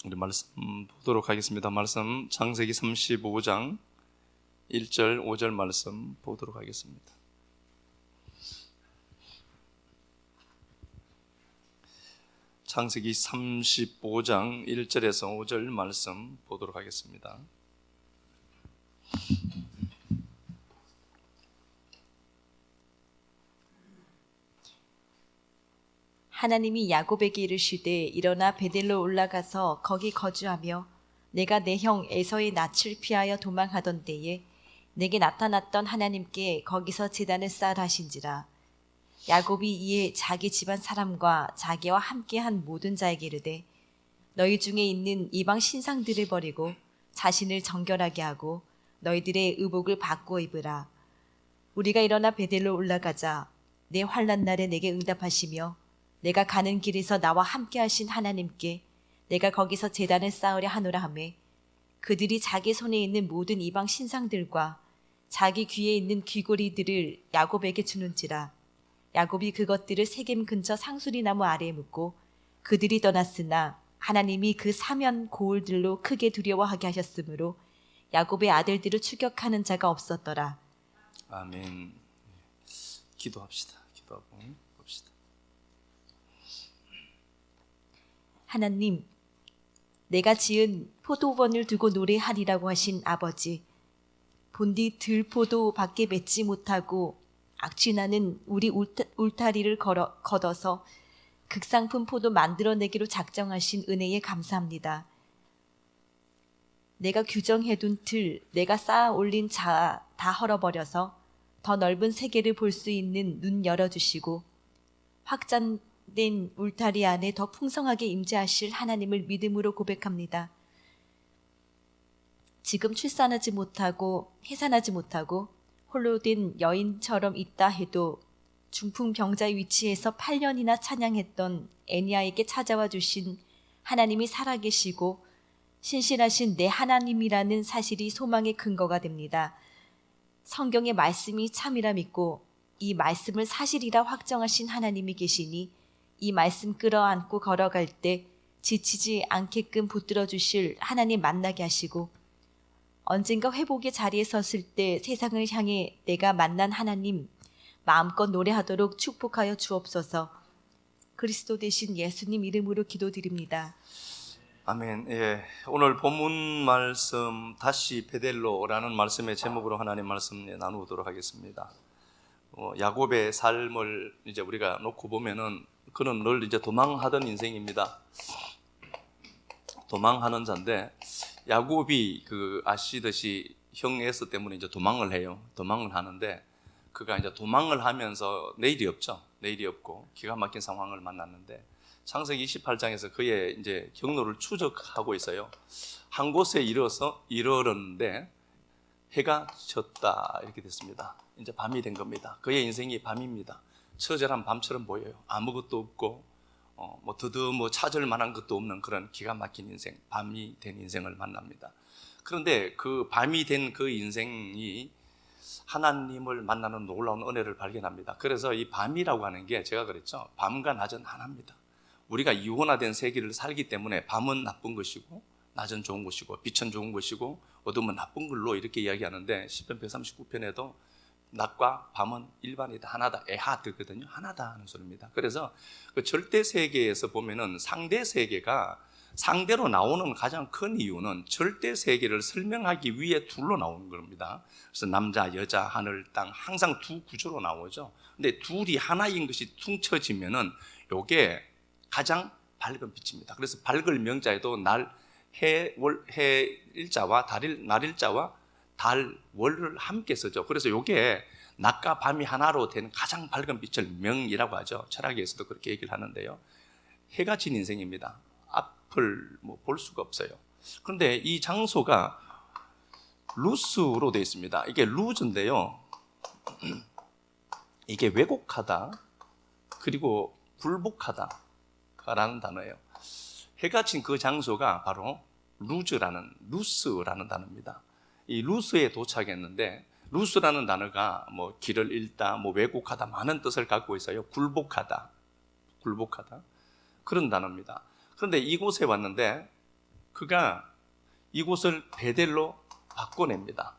우리 말씀 보도록 하겠습니다. 말씀 창세기 35장 1절 5절 말씀 보도록 하겠습니다. 창세기 35장 1절에서 5절 말씀 보도록 하겠습니다. 하나님이 야곱에게 이르시되 일어나 베델로 올라가서 거기 거주하며 내가 내 형 에서의 낯을 피하여 도망하던 때에 내게 나타났던 하나님께 거기서 제단을 쌓으라 하신지라. 야곱이 이에 자기 집안 사람과 자기와 함께한 모든 자에게 이르되 너희 중에 있는 이방 신상들을 버리고 자신을 정결하게 하고 너희들의 의복을 바꾸어 입으라. 우리가 일어나 베델로 올라가자. 내 환난 날에 내게 응답하시며 내가 가는 길에서 나와 함께 하신 하나님께 내가 거기서 제단을 쌓으려 하노라 하매 그들이 자기 손에 있는 모든 이방 신상들과 자기 귀에 있는 귀고리들을 야곱에게 주는지라. 야곱이 그것들을 세겜 근처 상수리 나무 아래에 묻고 그들이 떠났으나 하나님이 그 사면 고울들로 크게 두려워하게 하셨으므로 야곱의 아들들을 추격하는 자가 없었더라. 아멘. 기도합시다. 기도하고 봅시다. 하나님, 내가 지은 포도원을 두고 노래하리라고 하신 아버지, 본디 들포도 밖에 맺지 못하고 악취나는 우리 울타리를 걷어서 극상품 포도 만들어내기로 작정하신 은혜에 감사합니다. 내가 규정해둔 틀, 내가 쌓아 올린 자 다 헐어버려서 더 넓은 세계를 볼 수 있는 눈 열어주시고 확장된 울타리 안에 더 풍성하게 임재하실 하나님을 믿음으로 고백합니다. 지금 출산하지 못하고 해산하지 못하고 홀로 된 여인처럼 있다 해도 중풍병자의 위치에서 8년이나 찬양했던 애니아에게 찾아와 주신 하나님이 살아계시고 신실하신 내 하나님이라는 사실이 소망의 근거가 됩니다. 성경의 말씀이 참이라 믿고 이 말씀을 사실이라 확정하신 하나님이 계시니 이 말씀 끌어안고 걸어갈 때 지치지 않게끔 붙들어 주실 하나님 만나게 하시고 언젠가 회복의 자리에 섰을 때 세상을 향해 내가 만난 하나님 마음껏 노래하도록 축복하여 주옵소서. 그리스도 되신 예수님 이름으로 기도드립니다. 아멘. 예, 오늘 본문 말씀 다시 베델로라는 말씀의 제목으로 하나님 말씀 나누도록 하겠습니다. 야곱의 삶을 이제 우리가 놓고 보면은 그는 늘 이제 도망하던 인생입니다. 도망하는 자인데 야곱이 아시듯이 형 에서 때문에 이제 도망을 해요. 도망을 하는데 그가 이제 도망을 하면서 내일이 없죠. 내일이 없고 기가 막힌 상황을 만났는데 창세기 28장에서 그의 이제 경로를 추적하고 있어요. 한 곳에 이르렀는데 해가 졌다 이렇게 됐습니다. 이제 밤이 된 겁니다. 그의 인생이 밤입니다. 처절한 밤처럼 보여요. 아무것도 없고 드디어 찾을 만한 것도 없는 그런 기가 막힌 인생, 밤이 된 인생을 만납니다. 그런데 그 밤이 된 그 인생이 하나님을 만나는 놀라운 은혜를 발견합니다. 그래서 이 밤이라고 하는 게 제가 그랬죠. 밤과 낮은 하나입니다. 우리가 이원화된 세계를 살기 때문에 밤은 나쁜 것이고 낮은 좋은 것이고 빛은 좋은 것이고 어둠은 나쁜 걸로 이렇게 이야기하는데 시편 139편에도 낮과 밤은 일반이다, 하나다, 에하드거든요. 하나다 하는 소리입니다. 그래서 그 절대 세계에서 보면은 상대 세계가 상대로 나오는 가장 큰 이유는 절대 세계를 설명하기 위해 둘로 나오는 겁니다. 그래서 남자, 여자, 하늘, 땅 항상 두 구조로 나오죠. 근데 둘이 하나인 것이 퉁쳐지면은 요게 가장 밝은 빛입니다. 그래서 밝을 명자에도 날, 해, 월, 해 일자와 날 일자와 달, 월을 함께 쓰죠. 그래서 이게 낮과 밤이 하나로 된 가장 밝은 빛을 명이라고 하죠. 철학에서도 그렇게 얘기를 하는데요. 해가 진 인생입니다. 앞을 볼 수가 없어요. 그런데 이 장소가 루스로 되어 있습니다. 이게 루즈인데요. 이게 왜곡하다 그리고 굴복하다 라는 단어예요. 해가 진 그 장소가 바로 루스라는 단어입니다. 이 루스에 도착했는데 루스라는 단어가 길을 잃다, 왜곡하다 많은 뜻을 갖고 있어요. 굴복하다 그런 단어입니다. 그런데 이곳에 왔는데 그가 이곳을 베델로 바꿔냅니다.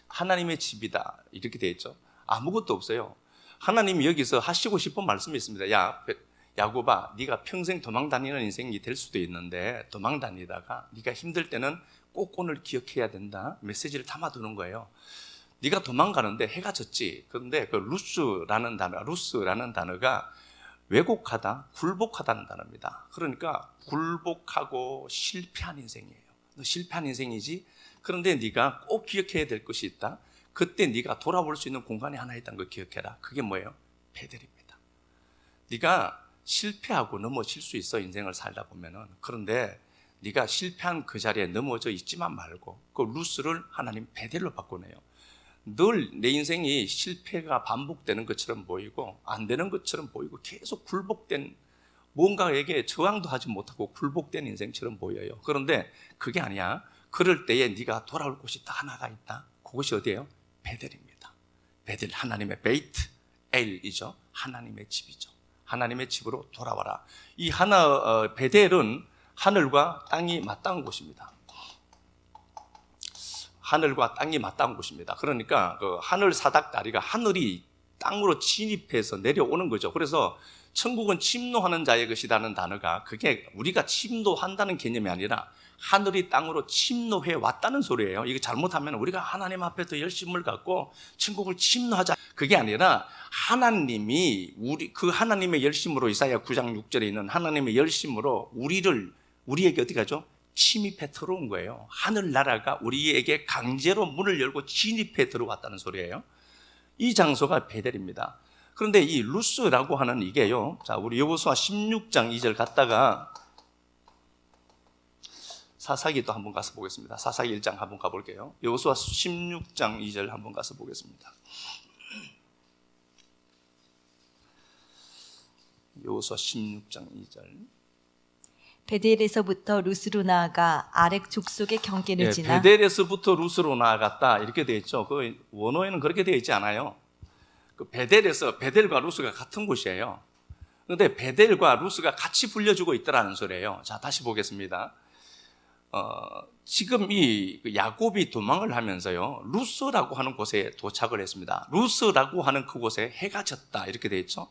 하나님의 집이다 이렇게 되어 있죠. 아무것도 없어요. 하나님이 여기서 하시고 싶은 말씀이 있습니다. 야곱아, 네가 평생 도망 다니는 인생이 될 수도 있는데 도망 다니다가 네가 힘들 때는 꼭 오늘 기억해야 된다. 메시지를 담아두는 거예요. 네가 도망가는데 해가 졌지. 그런데 그 루스라는 단어가 왜곡하다, 굴복하다는 단어입니다. 그러니까 굴복하고 실패한 인생이에요. 너 실패한 인생이지. 그런데 네가 꼭 기억해야 될 것이 있다. 그때 네가 돌아올 수 있는 공간이 하나 있다는 걸 기억해라. 그게 뭐예요? 베델입니다. 네가 실패하고 넘어질 수 있어, 인생을 살다 보면은. 그런데 네가 실패한 그 자리에 넘어져 있지만 말고 그 루스를 하나님 베델로 바꾸네요. 늘 내 인생이 실패가 반복되는 것처럼 보이고 안 되는 것처럼 보이고 계속 굴복된, 뭔가에게 저항도 하지 못하고 굴복된 인생처럼 보여요. 그런데 그게 아니야. 그럴 때에 네가 돌아올 곳이 딱 하나가 있다. 그것이 어디예요? 베델입니다. 베델, 하나님의 베이트 엘이죠. 하나님의 집이죠. 하나님의 집으로 돌아와라. 이 베델은 하늘과 땅이 맞닿은 곳입니다. 하늘과 땅이 맞닿은 곳입니다. 그러니까 그 하늘 사닥다리가 하늘이 땅으로 진입해서 내려오는 거죠. 그래서 천국은 침노하는 자의 것이라는 단어가, 그게 우리가 침노한다는 개념이 아니라 하늘이 땅으로 침노해 왔다는 소리예요. 이거 잘못하면 우리가 하나님 앞에 더 열심을 갖고 천국을 침노하자, 그게 아니라 하나님이 그 하나님의 열심으로, 이사야 9장 6절에 있는 하나님의 열심으로 우리에게 어떻게 하죠? 침입해 들어온 거예요. 하늘나라가 우리에게 강제로 문을 열고 진입해 들어왔다는 소리예요. 이 장소가 베델입니다. 그런데 이 루스라고 하는 이게요. 자, 우리 여호수아 16장 2절 갔다가 사사기 또 한번 가서 보겠습니다. 사사기 1장 한번 가볼게요. 여호수아 16장 2절 한번 가서 보겠습니다. 여호수아 16장 2절. 베델에서부터 루스로 나아가 아렉 족속의 경계를 지나 베델에서부터 루스로 나아갔다 이렇게 되어 있죠. 그 원어에는 그렇게 되어 있지 않아요. 그 베델과 루스가 같은 곳이에요. 그런데 베델과 루스가 같이 불려주고 있다라는 소리예요. 자, 다시 보겠습니다. 지금 이 야곱이 도망을 하면서요, 루스라고 하는 곳에 도착을 했습니다. 루스라고 하는 그곳에 해가 졌다 이렇게 되어 있죠.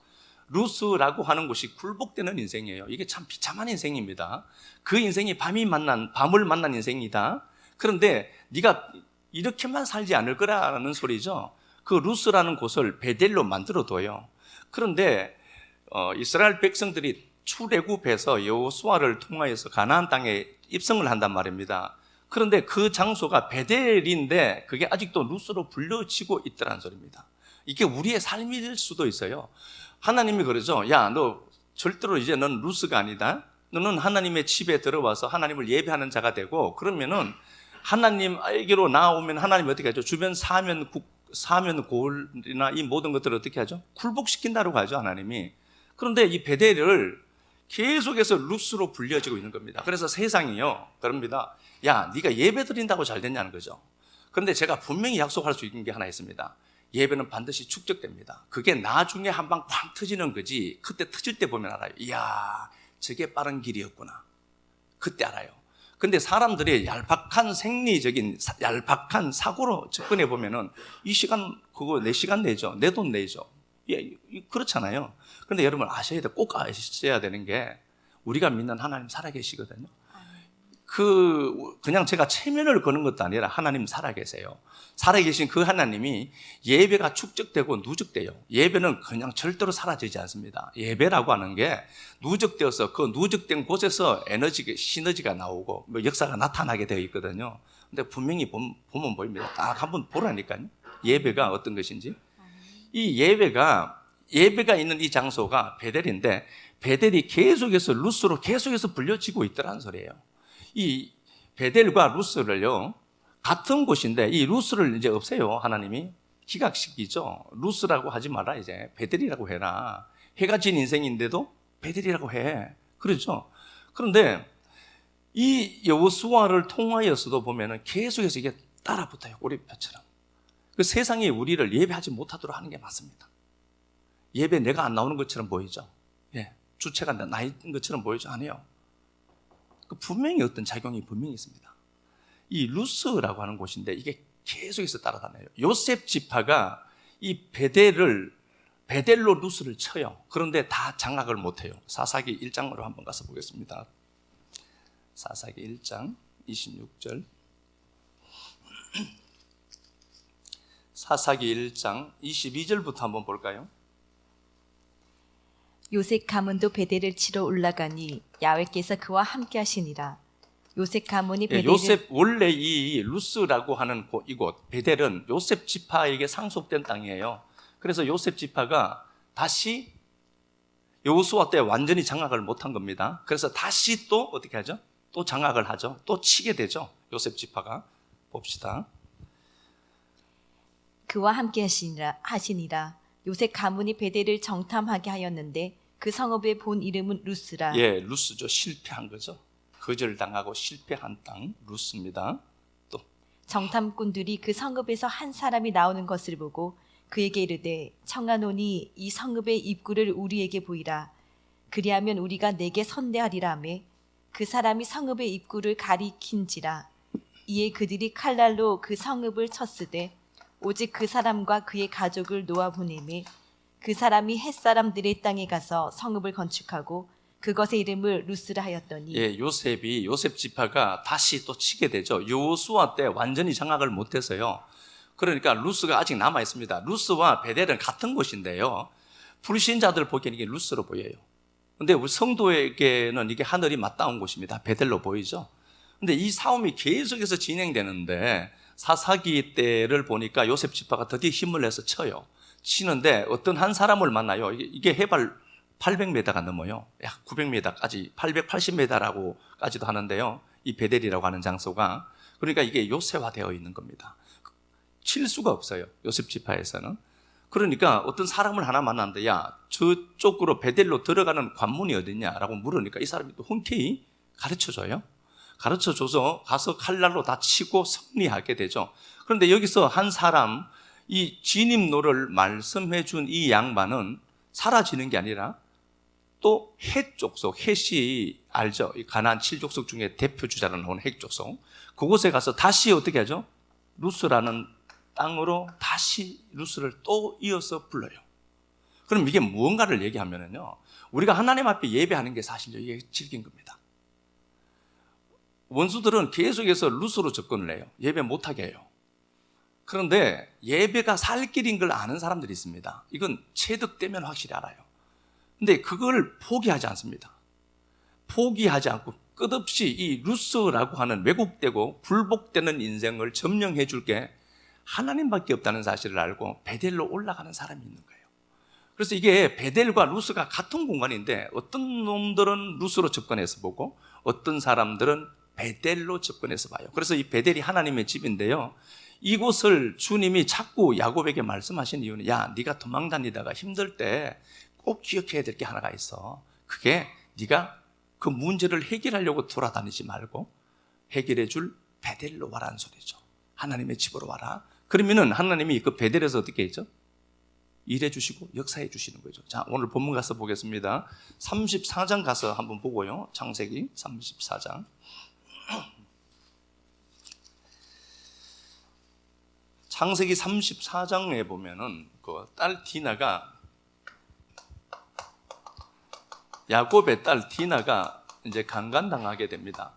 루스라고 하는 곳이 굴복되는 인생이에요. 이게 참 비참한 인생입니다. 그 인생이 밤을 만난 인생이다. 그런데 네가 이렇게만 살지 않을 거라는 소리죠. 그 루스라는 곳을 베델로 만들어둬요. 그런데 이스라엘 백성들이 출애굽해서 여호수아를 통하여서 가나안 땅에 입성을 한단 말입니다. 그런데 그 장소가 베델인데 그게 아직도 루스로 불려지고 있다는 소리입니다. 이게 우리의 삶일 수도 있어요. 하나님이 그러죠. 야, 너 절대로 이제 넌 루스가 아니다. 너는 하나님의 집에 들어와서 하나님을 예배하는 자가 되고, 그러면은 하나님에게로 나오면 하나님이 어떻게 하죠? 주변 사면 고을이나 이 모든 것들을 어떻게 하죠? 굴복시킨다고 하죠, 하나님이. 그런데 이 베델을 계속해서 루스로 불려지고 있는 겁니다. 그래서 세상이요, 그럽니다. 야, 네가 예배 드린다고 잘 됐냐는 거죠. 그런데 제가 분명히 약속할 수 있는 게 하나 있습니다. 예배는 반드시 축적됩니다. 그게 나중에 한 방 쾅 터지는 거지, 그때 터질 때 보면 알아요. 이야, 저게 빠른 길이었구나. 그때 알아요. 근데 사람들이 얄팍한 사고로 접근해 보면은 이 시간 그거 내 시간 내죠. 내 돈 내죠. 예, 그렇잖아요. 그런데 여러분 꼭 아셔야 되는 게, 우리가 믿는 하나님 살아계시거든요. 그냥 제가 체면을 거는 것도 아니라 하나님 살아계세요. 살아계신 그 하나님이 예배가 축적되고 누적돼요. 예배는 그냥 절대로 사라지지 않습니다. 예배라고 하는 게 누적되어서 그 누적된 곳에서 시너지가 나오고 역사가 나타나게 되어 있거든요. 근데 분명히 보면 보입니다. 딱 한번 보라니까요. 예배가 어떤 것인지. 이 예배가 있는 이 장소가 베델인데, 베델이 계속해서 루스로 계속해서 불려지고 있더라는 소리예요. 이 베델과 루스를요, 같은 곳인데 이 루스를 이제 없애요. 하나님이 기각시키죠. 루스라고 하지 마라, 이제 베델이라고 해라. 해가 진 인생인데도 베델이라고 해. 그렇죠. 그런데 이 여호수아를 통하여서도 보면은 계속해서 이게 따라붙어요. 꼬리표처럼. 그 세상이 우리를 예배하지 못하도록 하는 게 맞습니다. 예배 내가 안 나오는 것처럼 보이죠. 예, 주체가 나인 것처럼 보이죠. 아니에요. 분명히 어떤 작용이 분명히 있습니다. 이 루스라고 하는 곳인데 이게 계속해서 따라다녀요. 요셉 지파가 이 베델로 루스를 쳐요. 그런데 다 장악을 못해요. 사사기 1장으로 한번 가서 보겠습니다. 사사기 1장 26절. 사사기 1장 22절부터 한번 볼까요? 요셉 가문도 베델을 치러 올라가니 야훼께서 그와 함께 하시니라. 요셉 가문이 예, 베델을 요셉 원래 이 루스라고 하는 이곳 베델은 요셉 지파에게 상속된 땅이에요. 그래서 요셉 지파가 다시 여호수아 때 완전히 장악을 못한 겁니다. 그래서 다시 또 어떻게 하죠? 또 장악을 하죠. 또 치게 되죠. 요셉 지파가. 봅시다. 그와 함께 하시니라. 요셉 가문이 베델을 정탐하게 하였는데 그 성읍의 본 이름은 루스라. 예, 루스죠. 실패한 거죠. 거절당하고 실패한 땅 루스입니다. 또 정탐꾼들이 그 성읍에서 한 사람이 나오는 것을 보고 그에게 이르되 청하노니 이 성읍의 입구를 우리에게 보이라. 그리하면 우리가 내게 선대하리라 하매 그 사람이 성읍의 입구를 가리킨지라. 이에 그들이 칼날로 그 성읍을 쳤으되 오직 그 사람과 그의 가족을 놓아 보내매 그 사람이 햇사람들의 땅에 가서 성읍을 건축하고 그것의 이름을 루스라 하였더니 예, 요셉 지파가 다시 또 치게 되죠. 여호수아 때 완전히 장악을 못해서요. 그러니까 루스가 아직 남아 있습니다. 루스와 베델은 같은 곳인데요. 불신자들 보기에는 이게 루스로 보여요. 근데 우리 성도에게는 이게 하늘이 맞닿은 곳입니다. 베델로 보이죠. 근데 이 싸움이 계속해서 진행되는데 사사기 때를 보니까 요셉 지파가 드디어 힘을 내서 쳐요. 치는데 어떤 한 사람을 만나요. 이게 해발 800m가 넘어요. 약 900m까지 880m라고까지도 하는데요. 이 베델이라고 하는 장소가. 그러니까 이게 요새화되어 있는 겁니다. 칠 수가 없어요. 요셉 지파에서는. 그러니까 어떤 사람을 하나 만났는데 야 저쪽으로 베델로 들어가는 관문이 어디냐라고 물으니까 이 사람이 또 흔쾌히 가르쳐줘요. 가르쳐줘서 가서 칼날로 다 치고 승리하게 되죠. 그런데 여기서 한 사람 이 진입로를 말씀해 준 이 양반은 사라지는 게 아니라 또 헷 족속, 헷이 알죠? 이 가나안 7족속 중에 대표 주자로 나오는 헷 족속. 그곳에 가서 다시 어떻게 하죠? 루스라는 땅으로 다시 루스를 또 이어서 불러요. 그럼 이게 무언가를 얘기하면은요, 우리가 하나님 앞에 예배하는 게 사실 이게 질긴 겁니다. 원수들은 계속해서 루스로 접근을 해요. 예배 못하게 해요. 그런데 예배가 살 길인 걸 아는 사람들이 있습니다. 이건 체득되면 확실히 알아요. 근데 그걸 포기하지 않습니다. 포기하지 않고 끝없이 이 루스라고 하는 왜곡되고 굴복되는 인생을 점령해 줄 게 하나님밖에 없다는 사실을 알고 베델로 올라가는 사람이 있는 거예요. 그래서 이게 베델과 루스가 같은 공간인데 어떤 놈들은 루스로 접근해서 보고 어떤 사람들은 베델로 접근해서 봐요. 그래서 이 베델이 하나님의 집인데요. 이곳을 주님이 자꾸 야곱에게 말씀하신 이유는 야, 네가 도망 다니다가 힘들 때 꼭 기억해야 될 게 하나가 있어. 그게 네가 그 문제를 해결하려고 돌아다니지 말고 해결해 줄 베델로 와라는 소리죠. 하나님의 집으로 와라. 그러면은 하나님이 그 베델에서 어떻게 했죠? 일해 주시고 역사해 주시는 거죠. 자, 오늘 본문 가서 보겠습니다. 34장 가서 한번 보고요. 창세기 34장. 창세기 34장에 보면은 그 딸 디나가 야곱의 딸 디나가 이제 강간당하게 됩니다.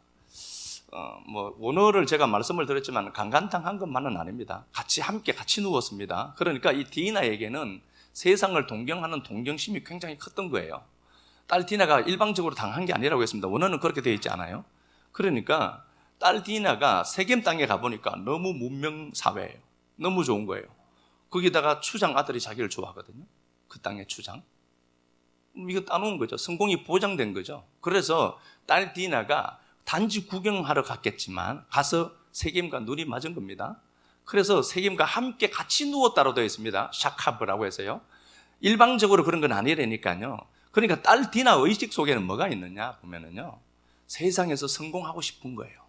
원어를 제가 말씀을 드렸지만 강간당한 것만은 아닙니다. 함께 누웠습니다. 그러니까 이 디나에게는 세상을 동경하는 동경심이 굉장히 컸던 거예요. 딸 디나가 일방적으로 당한 게 아니라고 했습니다. 원어는 그렇게 되어 있지 않아요. 그러니까 딸 디나가 세겜 땅에 가보니까 너무 문명 사회예요. 너무 좋은 거예요. 거기다가 추장 아들이 자기를 좋아하거든요. 그 땅의 추장. 이거 따놓은 거죠. 성공이 보장된 거죠. 그래서 딸 디나가 단지 구경하러 갔겠지만 가서 세겜과 눈이 맞은 겁니다. 그래서 세겜과 함께 같이 누웠다로 되어 있습니다. 샤카브라고 해서요. 일방적으로 그런 건 아니라니까요. 그러니까 딸 디나 의식 속에는 뭐가 있느냐 보면은요. 세상에서 성공하고 싶은 거예요.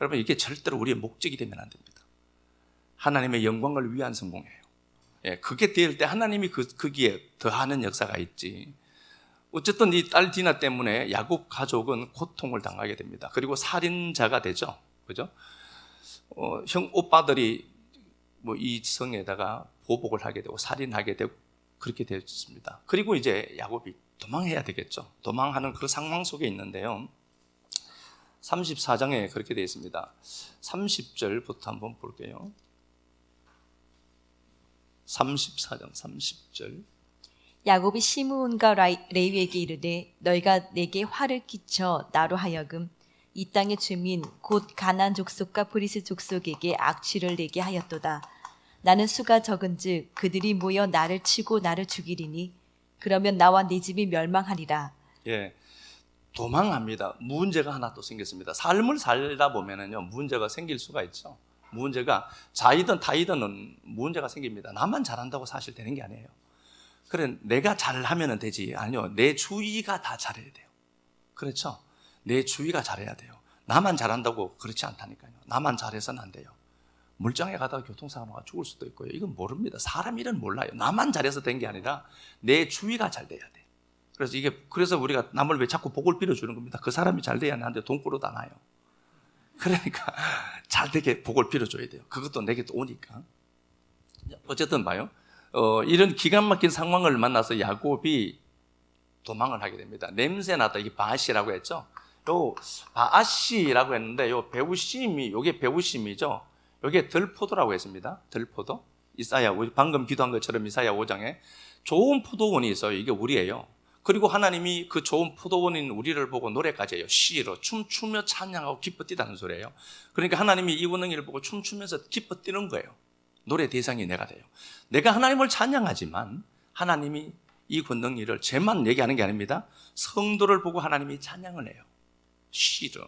여러분 이게 절대로 우리의 목적이 되면 안 됩니다. 하나님의 영광을 위한 성공이에요. 예, 그게 될 때 하나님이 거기에 더하는 역사가 있지. 어쨌든 이 딸 디나 때문에 야곱 가족은 고통을 당하게 됩니다. 그리고 살인자가 되죠. 그죠? 형 오빠들이 뭐 이 성에다가 보복을 하게 되고 살인하게 되고 그렇게 되었습니다. 그리고 이제 야곱이 도망해야 되겠죠. 도망하는 그 상황 속에 있는데요. 34장에 그렇게 되어 있습니다. 30절부터 한번 볼게요. 34장 30절. 야곱이 시므온과 레위에게 이르되 너희가 내게 화를 끼쳐 나로 하여금 이 땅의 주민 곧 가나안 족속과 브리스 족속에게 악취를 내게 하였도다. 나는 수가 적은즉 그들이 모여 나를 치고 나를 죽이리니 그러면 나와 네 집이 멸망하리라. 예, 도망합니다. 문제가 하나 또 생겼습니다. 삶을 살다 보면은요 문제가 생길 수가 있죠. 문제가 자이든 타이든은 문제가 생깁니다. 나만 잘한다고 사실 되는 게 아니에요. 그래 내가 잘하면 되지. 아니요, 내 주위가 다 잘해야 돼요. 그렇죠? 내 주위가 잘해야 돼요. 나만 잘한다고 그렇지 않다니까요. 나만 잘해서는 안 돼요. 물장에 가다가 교통사고 나가 죽을 수도 있고요. 이건 모릅니다. 사람 일은 몰라요. 나만 잘해서 된 게 아니라 내 주위가 잘 돼야 돼. 그래서 우리가 남을 왜 자꾸 복을 빌어주는 겁니다. 그 사람이 잘 돼야 나한테 돈 꾸러다 나요. 그러니까 잘 되게 복을 빌어줘야 돼요. 그것도 내게 또 오니까. 어쨌든 봐요. 이런 기가 막힌 상황을 만나서 야곱이 도망을 하게 됩니다. 냄새나다, 이게 바앗이라고 했죠. 요 바앗이라고 했는데 요 배우심이, 요게 배우심이죠. 요게 들포도라고 했습니다. 들포도. 이사야, 방금 기도한 것처럼 이사야 5장에 좋은 포도원이 있어요. 이게 우리예요. 그리고 하나님이 그 좋은 포도원인 우리를 보고 노래까지 해요. 시로 춤추며 찬양하고 기뻐 뛰다는 소리예요. 그러니까 하나님이 이 권능이를 보고 춤추면서 기뻐 뛰는 거예요. 노래 대상이 내가 돼요. 내가 하나님을 찬양하지만 하나님이 이 권능이를 쟤만 얘기하는 게 아닙니다. 성도를 보고 하나님이 찬양을 해요. 시로.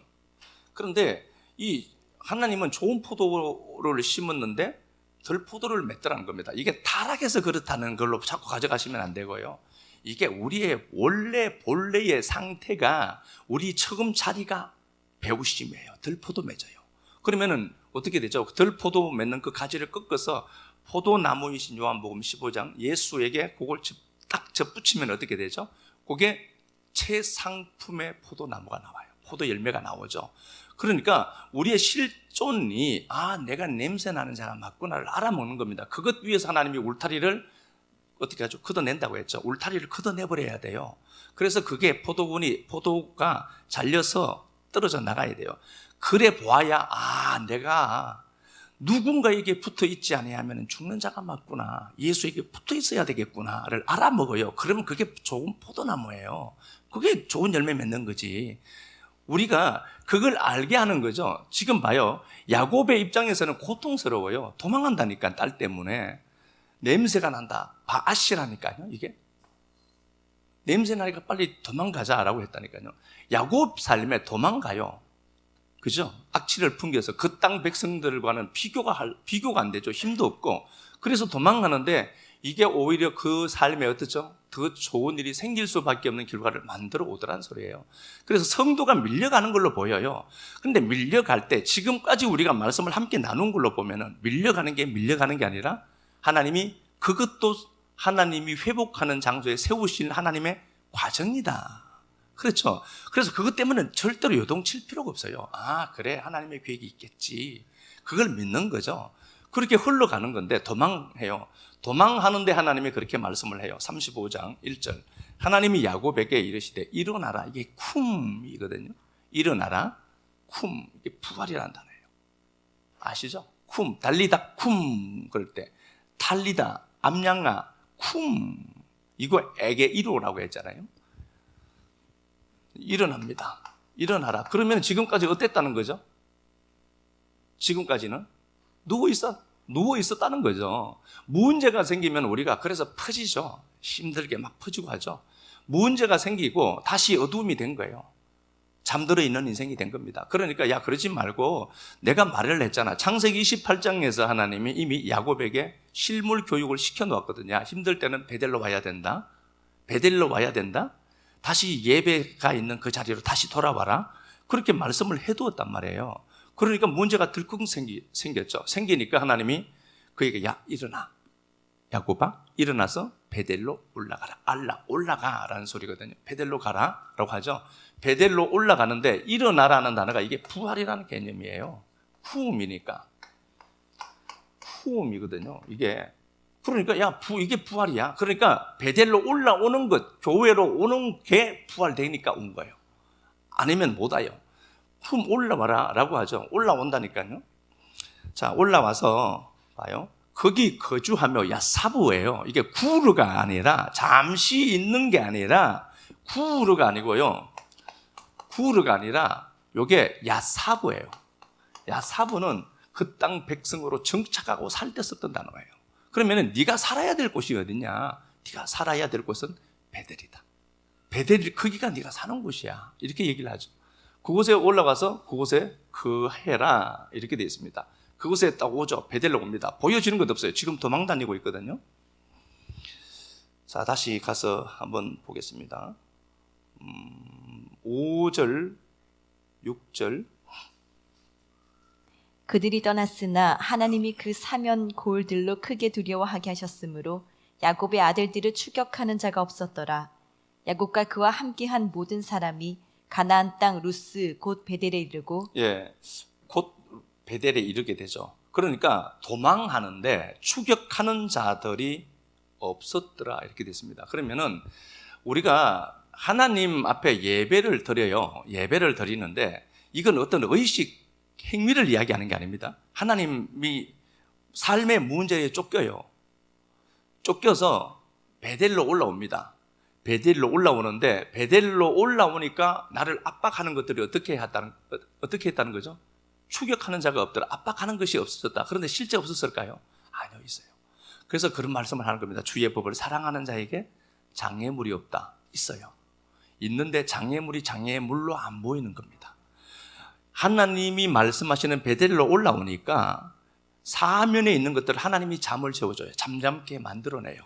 그런데 이 하나님은 좋은 포도를 심었는데 들포도를 맺더라는 겁니다. 이게 타락해서 그렇다는 걸로 자꾸 가져가시면 안 되고요. 이게 우리의 원래 본래의 상태가, 우리 처음 자리가 배우심이에요. 들포도 맺어요. 그러면은 어떻게 되죠? 들포도 맺는 그 가지를 꺾어서 포도나무이신 요한복음 15장 예수에게 그걸 딱 접붙이면 어떻게 되죠? 그게 최상품의 포도나무가 나와요. 포도 열매가 나오죠. 그러니까 우리의 실존이 내가 냄새 나는 자가 맞구나를 알아먹는 겁니다. 그것 위해서 하나님이 울타리를 어떻게 하죠? 걷어낸다고 했죠. 울타리를 걷어내버려야 돼요. 그래서 그게 포도가 잘려서 떨어져 나가야 돼요. 그래 보아야 내가 누군가에게 붙어 있지 아니하면 죽는 자가 맞구나, 예수에게 붙어 있어야 되겠구나를 알아먹어요. 그러면 그게 좋은 포도나무예요. 그게 좋은 열매 맺는 거지. 우리가 그걸 알게 하는 거죠. 지금 봐요. 야곱의 입장에서는 고통스러워요. 도망한다니까, 딸 때문에. 냄새가 난다. 바앗이라니까요. 이게 냄새 나니까 빨리 도망가자라고 했다니까요. 야곱 삶에 도망가요. 그죠? 악취를 풍겨서 그 땅 백성들과는 비교가 안 되죠. 힘도 없고. 그래서 도망가는데 이게 오히려 그 삶에 어떻죠? 더 좋은 일이 생길 수밖에 없는 결과를 만들어 오더란 소리예요. 그래서 성도가 밀려가는 걸로 보여요. 그런데 밀려갈 때 지금까지 우리가 말씀을 함께 나눈 걸로 보면은 밀려가는 게 아니라 하나님이 그것도 하나님이 회복하는 장소에 세우신 하나님의 과정이다. 그렇죠. 그래서 그것 때문에 절대로 요동칠 필요가 없어요. 그래, 하나님의 계획이 있겠지. 그걸 믿는 거죠. 그렇게 흘러가는 건데 도망해요. 도망하는데 하나님이 그렇게 말씀을 해요. 35장 1절. 하나님이 야곱에게 이르시되 일어나라. 이게 쿰이거든요. 일어나라. 쿰. 이게 부활이라는 단어예요. 아시죠? 쿰. 달리다 쿰. 그럴 때 달리다 암양아 쿰. 이거 에게 이루라고 했잖아요. 일어납니다. 일어나라. 그러면 지금까지 어땠다는 거죠? 지금까지는 누워 있었다는 거죠. 문제가 생기면 우리가 그래서 퍼지죠. 힘들게 막 퍼지고 하죠. 문제가 생기고 다시 어두움이 된 거예요. 잠들어 있는 인생이 된 겁니다. 그러니까 그러지 말고, 내가 말을 했잖아. 창세기 28장에서 하나님이 이미 야곱에게 실물 교육을 시켜놓았거든요. 힘들 때는 베델로 와야 된다. 베델로 와야 된다. 다시 예배가 있는 그 자리로 다시 돌아와라. 그렇게 말씀을 해두었단 말이에요. 그러니까 문제가 들컥 생겼죠. 생기니까 하나님이 그에게 일어나. 야곱아, 일어나서 베델로 올라가라. 알라 올라가라는 소리거든요. 베델로 가라라고 하죠. 베델로 올라가는데 일어나라는 단어가 이게 부활이라는 개념이에요. 후음이니까. 후음이거든요. 이게 그러니까 이게 부활이야. 그러니까 베델로 올라오는 것, 교회로 오는 게 부활되니까 온 거예요. 아니면 못 와요. 올라와라 라고 하죠. 올라온다니까요. 자, 올라와서 봐요. 거기 거주하며 사부예요. 이게 구르가 아니라 잠시 있는 게 아니라 구르가 아니고요. 구르가 아니라 요게 야사부예요. 야사부는 그 땅 백성으로 정착하고 살 때 썼던 단어예요. 그러면은 네가 살아야 될 곳이 어디냐? 네가 살아야 될 곳은 베델이다. 베델이 거기가 네가 사는 곳이야. 이렇게 얘기를 하죠. 그곳에 올라가서 그곳에 거해라 이렇게 되어 있습니다. 그곳에 딱 오죠. 베델로 옵니다. 보여지는 것 없어요. 지금 도망 다니고 있거든요. 자, 다시 가서 한번 보겠습니다. 5절, 6절. 그들이 떠났으나 하나님이 그 사면 골들로 크게 두려워하게 하셨으므로 야곱의 아들들을 추격하는 자가 없었더라. 야곱과 그와 함께한 모든 사람이 가나안 땅 루스 곧 베델에 이르고 곧 베델에 이르게 되죠. 그러니까 도망하는데 추격하는 자들이 없었더라 이렇게 됐습니다. 그러면은 우리가 하나님 앞에 예배를 드려요. 예배를 드리는데 이건 어떤 의식 행위를 이야기하는 게 아닙니다. 하나님이 삶의 문제에 쫓겨요. 쫓겨서 베델로 올라옵니다. 베델로 올라오는데 베델로 올라오니까 나를 압박하는 것들이 어떻게 했다는 거죠? 추격하는 자가 없더라. 압박하는 것이 없어졌다. 그런데 실제 없었을까요? 아니요, 있어요. 그래서 그런 말씀을 하는 겁니다. 주의 법을 사랑하는 자에게 장애물이 없다. 있어요. 있는데 장애물이 장애물로 안 보이는 겁니다. 하나님이 말씀하시는 베델로 올라오니까 사면에 있는 것들을 하나님이 잠을 재워줘요. 잠잠게 만들어내요.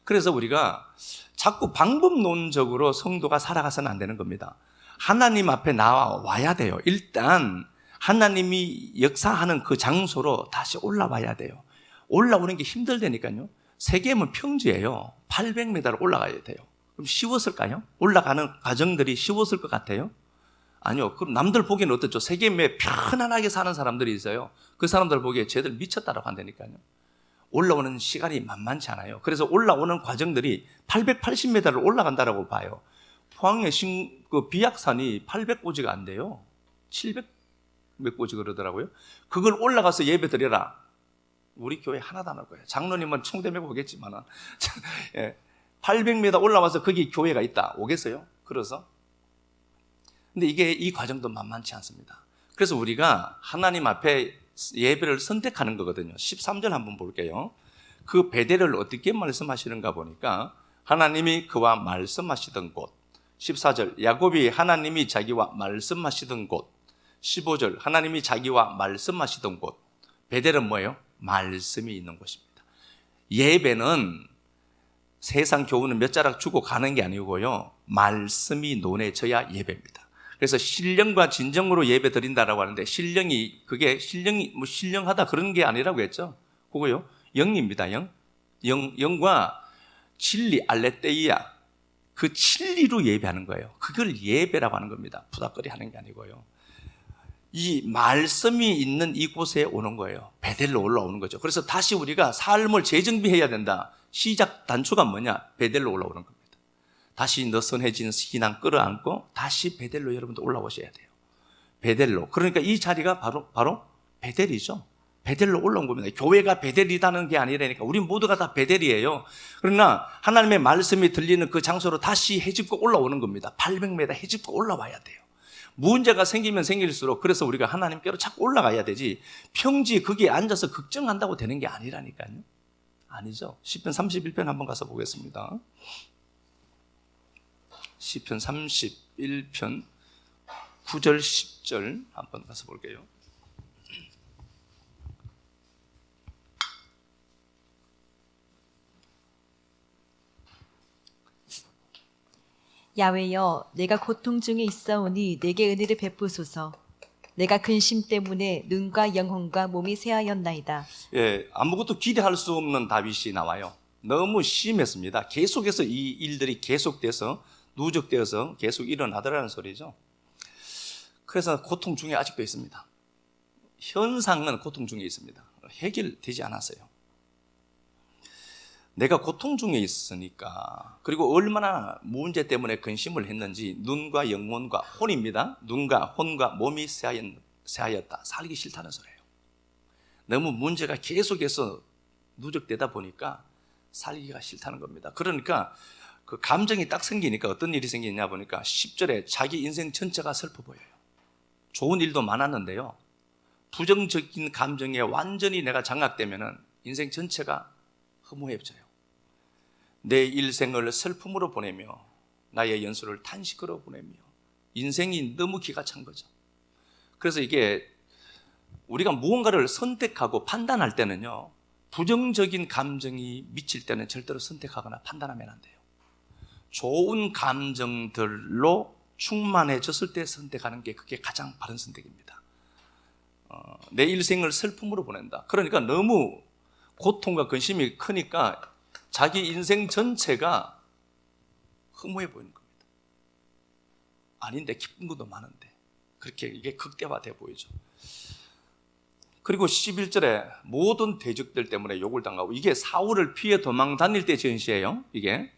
그래서 우리가 자꾸 방법론적으로 성도가 살아가서는 안 되는 겁니다. 하나님 앞에 나와야 돼요. 일단 하나님이 역사하는 그 장소로 다시 올라와야 돼요. 올라오는 게 힘들다니까요. 세계면 평지예요. 800m를 올라가야 돼요. 그럼 쉬웠을까요? 올라가는 과정들이 쉬웠을 것 같아요? 아니요. 그럼 남들 보기에는 어떻죠? 세계에 편안하게 사는 사람들이 있어요. 그 사람들 보기에 쟤들 미쳤다라고 한다니까요. 올라오는 시간이 만만치 않아요. 그래서 올라오는 과정들이 880m를 올라간다라고 봐요. 포항의 그 비약산이 800고지가 안 돼요. 700몇 고지 그러더라고요. 그걸 올라가서 예배 드려라. 우리 교회 하나도 안 할 거예요. 장로님은 총대매고 오겠지만 800m 올라와서 거기 교회가 있다. 오겠어요? 그래서 근데 이 과정도 만만치 않습니다. 그래서 우리가 하나님 앞에 예배를 선택하는 거거든요. 13절 한번 볼게요. 그 베델을 어떻게 말씀하시는가 보니까 하나님이 그와 말씀하시던 곳. 14절 야곱이 하나님이 자기와 말씀하시던 곳. 15절 하나님이 자기와 말씀하시던 곳. 베델은 뭐예요? 말씀이 있는 곳입니다. 예배는 세상 교훈은 몇 자락 주고 가는 게 아니고요. 말씀이 논해져야 예배입니다. 그래서 신령과 진정으로 예배 드린다라고 하는데 신령이 신령하다 그런 게 아니라고 했죠. 그거요. 영입니다. 영과 진리 알레테이아 그 진리로 예배하는 거예요. 그걸 예배라고 하는 겁니다. 부닥거리 하는 게 아니고요. 이 말씀이 있는 이곳에 오는 거예요. 베델로 올라오는 거죠. 그래서 다시 우리가 삶을 재정비해야 된다. 시작 단초가 뭐냐? 베델로 올라오는 겁니다. 다시 느슨해진 신앙 끌어안고 다시 베델로 여러분도 올라오셔야 돼요. 베델로. 그러니까 이 자리가 바로 베델이죠. 베델로 올라온 겁니다. 교회가 베델이라는 게 아니라니까 우리 모두가 다 베델이에요. 그러나 하나님의 말씀이 들리는 그 장소로 다시 헤집고 올라오는 겁니다. 800m 헤집고 올라와야 돼요. 문제가 생기면 생길수록 그래서 우리가 하나님께로 자꾸 올라가야 되지 평지 거기에 앉아서 걱정한다고 되는 게 아니라니까요. 아니죠. 시편 31편 한번 가서 보겠습니다. 시편 31편 9절 10절 한번 가서 볼게요. 야훼여 내가 고통 중에 있사오니 내게 은혜를 베푸소서. 내가 근심 때문에 눈과 영혼과 몸이 쇠하였나이다. 아무것도 기대할 수 없는 다윗이 나와요. 너무 심했습니다. 계속해서 이 일들이 계속돼서 누적되어서 계속 일어나더라는 소리죠. 그래서 고통 중에 아직도 있습니다. 현상은 고통 중에 있습니다. 해결되지 않았어요. 내가 고통 중에 있으니까, 그리고 얼마나 문제 때문에 근심을 했는지 눈과 영혼과 혼입니다. 눈과 혼과 몸이 새하였다. 살기 싫다는 소리예요. 너무 문제가 계속해서 누적되다 보니까 살기가 싫다는 겁니다. 그러니까 그 감정이 딱 생기니까 어떤 일이 생기냐 보니까 10절에 자기 인생 전체가 슬퍼 보여요. 좋은 일도 많았는데요, 부정적인 감정에 완전히 내가 장악되면은 인생 전체가 허무해져요. 내 일생을 슬픔으로 보내며 나의 연수를 탄식으로 보내며 인생이 너무 기가 찬 거죠. 그래서 이게 우리가 무언가를 선택하고 판단할 때는요, 부정적인 감정이 미칠 때는 절대로 선택하거나 판단하면 안 돼요. 좋은 감정들로 충만해졌을 때 선택하는 게 그게 가장 바른 선택입니다. 내 일생을 슬픔으로 보낸다. 그러니까 너무 고통과 근심이 크니까 자기 인생 전체가 허무해 보이는 겁니다. 아닌데 기쁜 것도 많은데 그렇게 이게 극대화돼 보이죠. 그리고 11절에 모든 대적들 때문에 욕을 당하고, 이게 사울을 피해 도망 다닐 때 지은 시예요. 이게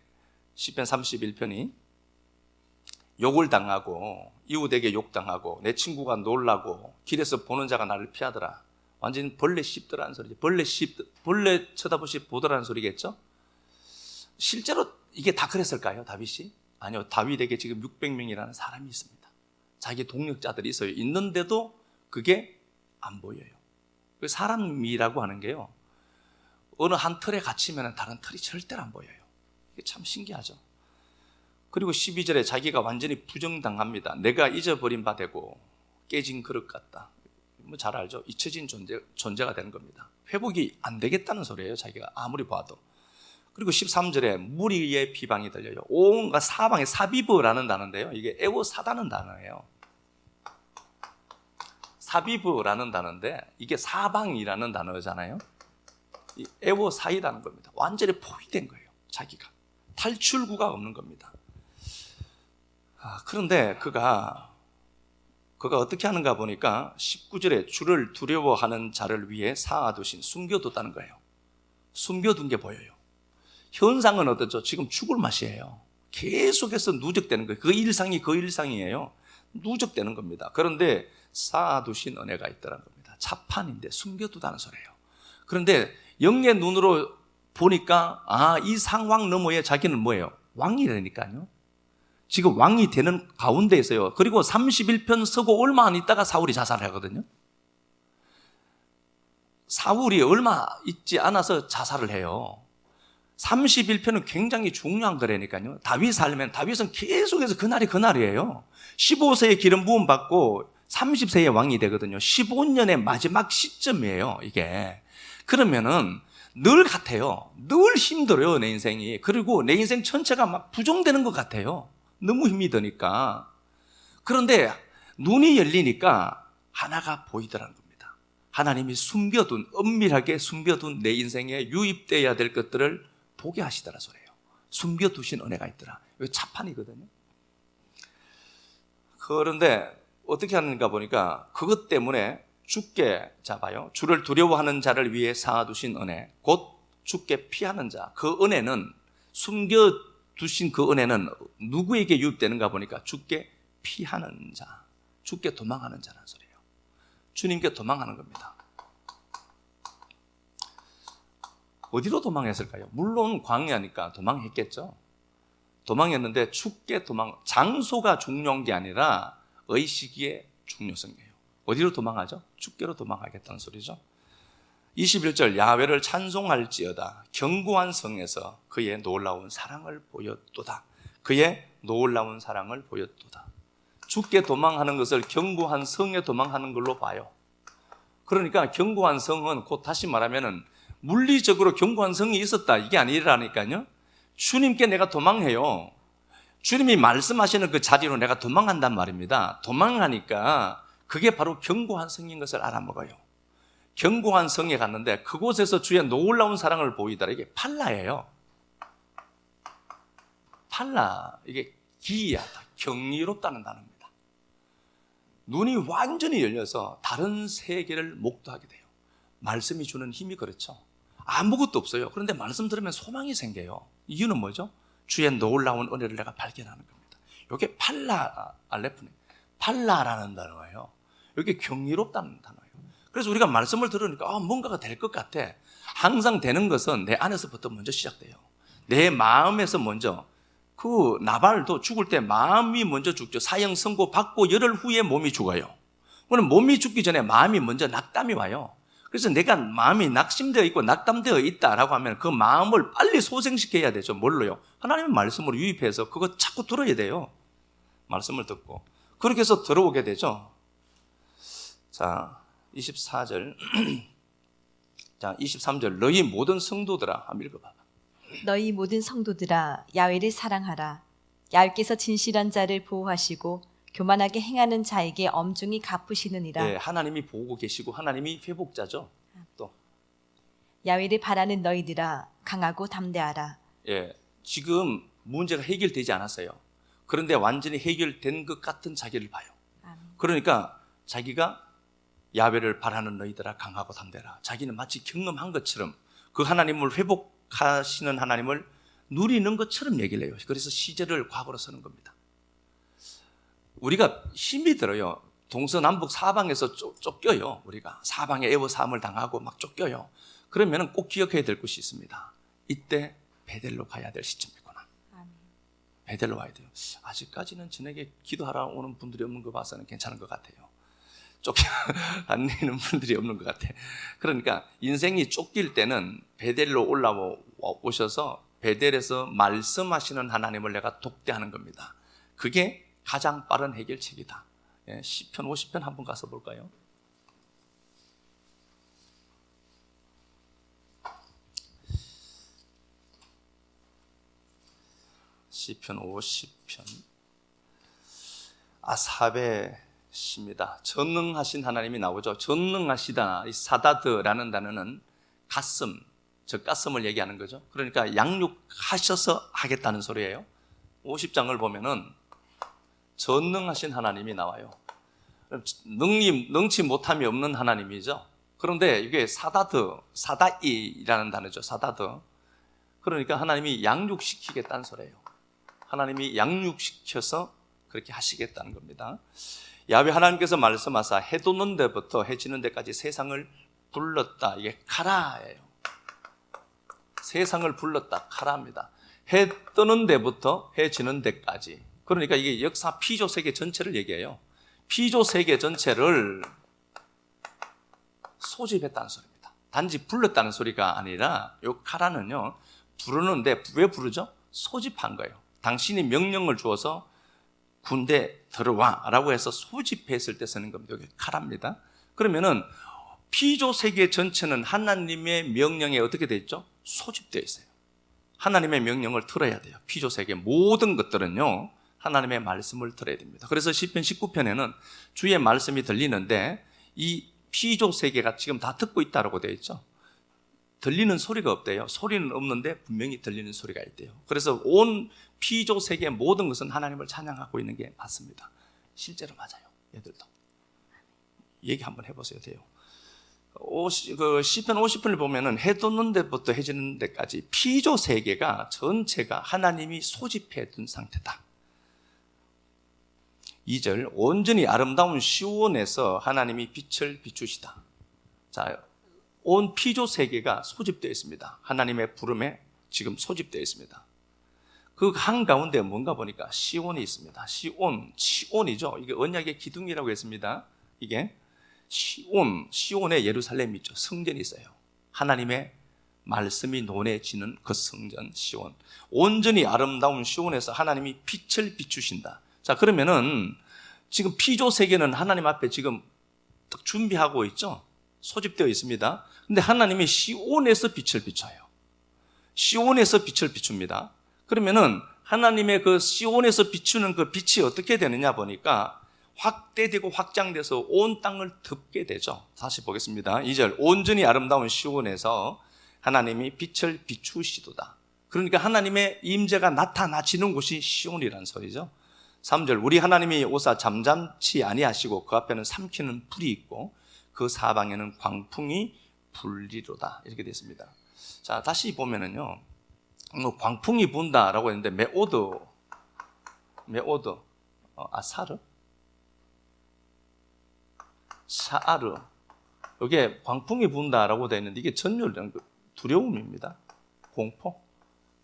시편 31편이 욕을 당하고 이웃에게 욕당하고 내 친구가 놀라고 길에서 보는 자가 나를 피하더라. 완전히 벌레 씹더라는 소리죠. 벌레 쳐다보시 보더라는 소리겠죠. 실제로 이게 다 그랬을까요, 다윗이? 아니요, 다윗에게 지금 600명이라는 사람이 있습니다. 자기 동력자들이 있어요. 있는데도 그게 안 보여요. 사람이라고 하는 게요, 어느 한 틀에 갇히면 다른 틀이 절대로 안 보여요. 이게 참 신기하죠. 그리고 12절에 자기가 완전히 부정당합니다. 내가 잊어버린 바 되고 깨진 그릇 같다. 뭐 잘 알죠. 잊혀진 존재가 되는 겁니다. 회복이 안 되겠다는 소리예요, 자기가 아무리 봐도. 그리고 13절에 무리의 비방이 들려요. 온갖 사방에, 사비브라는 단어인데요, 이게 에워사다는 단어예요. 사비브라는 단어인데 이게 사방이라는 단어잖아요. 에워사이라는 겁니다. 완전히 포위된 거예요, 자기가. 탈출구가 없는 겁니다. 그런데 그가 어떻게 하는가 보니까 19절에 주를 두려워하는 자를 위해 사아두신, 숨겨뒀다는 거예요. 숨겨둔 게 보여요. 현상은 어떻죠? 지금 죽을 맛이에요. 계속해서 누적되는 거예요. 그 일상이에요. 누적되는 겁니다. 그런데 쌓아두신 은혜가 있다는 겁니다. 차판인데 숨겨두다는 소리예요. 그런데 영의 눈으로 보니까 이 상황 너머에 자기는 뭐예요? 왕이라니까요. 지금 왕이 되는 가운데 있어요. 그리고 31편 서고 얼마 안 있다가 사울이 자살하거든요. 사울이 얼마 있지 않아서 자살을 해요. 31편은 굉장히 중요한 거라니까요. 다윗 살면, 다윗은 계속해서 그날이에요. 15세에 기름 부음 받고 30세에 왕이 되거든요. 15년의 마지막 시점이에요, 이게. 그러면은 늘 같아요. 늘 힘들어요, 내 인생이. 그리고 내 인생 전체가 막 부정되는 것 같아요. 너무 힘이 드니까. 그런데 눈이 열리니까 하나가 보이더라는 겁니다. 하나님이 은밀하게 숨겨둔 내 인생에 유입되어야 될 것들을 보게 하시더라 소리예요. 숨겨두신 은혜가 있더라. 이거 차판이거든요. 그런데 어떻게 하는가 보니까 그것 때문에 죽게 잡아요. 주를 두려워하는 자를 위해 쌓아두신 은혜, 곧 죽게 피하는 자. 그 은혜는, 숨겨두신 그 은혜는 누구에게 유입되는가 보니까 죽게 피하는 자, 죽게 도망하는 자라는 소리예요. 주님께 도망하는 겁니다. 어디로 도망했을까요? 물론 광야니까 도망했겠죠. 도망했는데 죽게 장소가 중요한 게 아니라 의식의 중요성이에요. 어디로 도망하죠? 죽게로 도망하겠다는 소리죠. 21절, 야훼를 찬송할지어다. 견고한 성에서 그의 놀라운 사랑을 보였도다. 그의 놀라운 사랑을 보였도다. 죽게 도망하는 것을 견고한 성에 도망하는 걸로 봐요. 그러니까 견고한 성은 곧 다시 말하면은 물리적으로 견고한 성이 있었다, 이게 아니라니까요. 주님께 내가 도망해요. 주님이 말씀하시는 그 자리로 내가 도망한단 말입니다. 도망하니까 그게 바로 견고한 성인 것을 알아먹어요. 견고한 성에 갔는데 그곳에서 주의 놀라운 사랑을 보이더라. 이게 팔라예요. 팔라, 이게 기이하다, 경이롭다는 단어입니다. 눈이 완전히 열려서 다른 세계를 목도하게 돼요. 말씀이 주는 힘이 그렇죠. 아무것도 없어요. 그런데 말씀 들으면 소망이 생겨요. 이유는 뭐죠? 주의 놀라운 은혜를 내가 발견하는 겁니다. 이게 팔라, 알레프네, 팔라라는 단어예요. 이게 경이롭다는 단어예요. 그래서 우리가 말씀을 들으니까 뭔가가 될 것 같아. 항상 되는 것은 내 안에서부터 먼저 시작돼요. 내 마음에서 먼저. 그 나발도 죽을 때 마음이 먼저 죽죠. 사형 선고 받고 열흘 후에 몸이 죽어요. 그럼 몸이 죽기 전에 마음이 먼저 낙담이 와요. 그래서 내가 마음이 낙심되어 있고 낙담되어 있다라고 하면 그 마음을 빨리 소생시켜야 되죠. 뭘로요? 하나님의 말씀으로 유입해서 그거 자꾸 들어야 돼요. 말씀을 듣고. 그렇게 해서 들어오게 되죠. 자, 24절. 자, 23절. 너희 모든 성도들아, 한번 읽어봐. 너희 모든 성도들아 야훼를 사랑하라. 야훼께서 진실한 자를 보호하시고 교만하게 행하는 자에게 엄중히 갚으시느니라. 예, 하나님이 보고 계시고 하나님이 회복자죠. 또 야훼를 바라는 너희들아 강하고 담대하라. 예, 지금 문제가 해결되지 않았어요. 그런데 완전히 해결된 것 같은 자기를 봐요. 그러니까 자기가 야훼를 바라는 너희들아 강하고 담대라. 자기는 마치 경험한 것처럼 그 하나님을 회복하시는 하나님을 누리는 것처럼 얘기를 해요. 그래서 시제를 과거로 쓰는 겁니다. 우리가 힘이 들어요. 동서남북 사방에서 쫓겨요. 우리가 사방에 애워싸움을 당하고 막 쫓겨요. 그러면 꼭 기억해야 될 것이 있습니다. 이때 베델로 가야 될 시점이구나. 베델로 와야 돼요. 아직까지는 저에게 기도하러 오는 분들이 없는 거 봐서는 괜찮은 것 같아요. 쫓겨다니는 분들이 없는 것 같아. 그러니까 인생이 쫓길 때는 베델로 올라오셔서 베델에서 말씀하시는 하나님을 내가 독대하는 겁니다. 그게 가장 빠른 해결책이다. 예, 시편 50편 한번 가서 볼까요? 시편 50편. 아삽의 시입니다. 전능하신 하나님이 나오죠. 전능하시다. 이 사다드라는 단어는 가슴, 젖가슴을 얘기하는 거죠. 그러니까 양육하셔서 하겠다는 소리예요. 50장을 보면은 전능하신 하나님이 나와요. 능치 못함이 없는 하나님이죠. 그런데 이게 사다이라는 단어죠. 사다드. 그러니까 하나님이 양육시키겠다는 소리예요. 하나님이 양육시켜서 그렇게 하시겠다는 겁니다. 야훼 하나님께서 말씀하사 해 돋는 데부터 해 지는 데까지 세상을 불렀다. 이게 카라예요. 세상을 불렀다. 카라입니다. 해 뜨는 데부터 해 지는 데까지. 그러니까 이게 역사 피조 세계 전체를 얘기해요. 피조 세계 전체를 소집했다는 소리입니다. 단지 불렀다는 소리가 아니라 이 카라는요, 부르는데 왜 부르죠? 소집한 거예요. 당신이 명령을 주어서 군대 들어와 라고 해서 소집했을 때 쓰는 겁니다. 여기 카라입니다. 그러면은 피조 세계 전체는 하나님의 명령에 어떻게 되어 있죠? 소집되어 있어요. 하나님의 명령을 들어야 돼요. 피조 세계 모든 것들은요, 하나님의 말씀을 들어야 됩니다. 그래서 시편 19편에는 주의 말씀이 들리는데 이 피조 세계가 지금 다 듣고 있다고 되어 있죠. 들리는 소리가 없대요. 소리는 없는데 분명히 들리는 소리가 있대요. 그래서 온 피조 세계 모든 것은 하나님을 찬양하고 있는 게 맞습니다. 실제로 맞아요. 얘들도 얘기 한번 해보셔야 돼요. 시편 50편을 보면은 해 돋는 데부터 해 지는 데까지 피조 세계가 전체가 하나님이 소집해 둔 상태다. 2절, 온전히 아름다운 시온에서 하나님이 빛을 비추시다. 자, 온 피조 세계가 소집되어 있습니다. 하나님의 부름에 지금 소집되어 있습니다. 그 한가운데 뭔가 보니까 시온이 있습니다. 시온이죠. 이게 언약의 기둥이라고 했습니다. 이게 시온에 예루살렘이 있죠. 성전이 있어요. 하나님의 말씀이 논해지는 그 성전 시온. 온전히 아름다운 시온에서 하나님이 빛을 비추신다. 자, 그러면은 지금 피조 세계는 하나님 앞에 지금 딱 준비하고 있죠. 소집되어 있습니다. 근데 하나님이 시온에서 빛을 비춰요. 시온에서 빛을 비춥니다. 그러면은 하나님의 그 시온에서 비추는 그 빛이 어떻게 되느냐 보니까 확대되고 확장돼서 온 땅을 덮게 되죠. 다시 보겠습니다. 2절, 온전히 아름다운 시온에서 하나님이 빛을 비추시도다. 그러니까 하나님의 임재가 나타나지는 곳이 시온이라는 소리죠. 3절 우리 하나님이 오사 잠잠치 아니하시고 그 앞에는 삼키는 불이 있고 그 사방에는 광풍이 불리로다 이렇게 되어 있습니다. 자, 다시 보면은요, 광풍이 분다라고 했는데 메오드, 아사르, 샤아르, 이게 광풍이 분다라고 되어 있는데 이게 전율이라는 두려움입니다. 공포,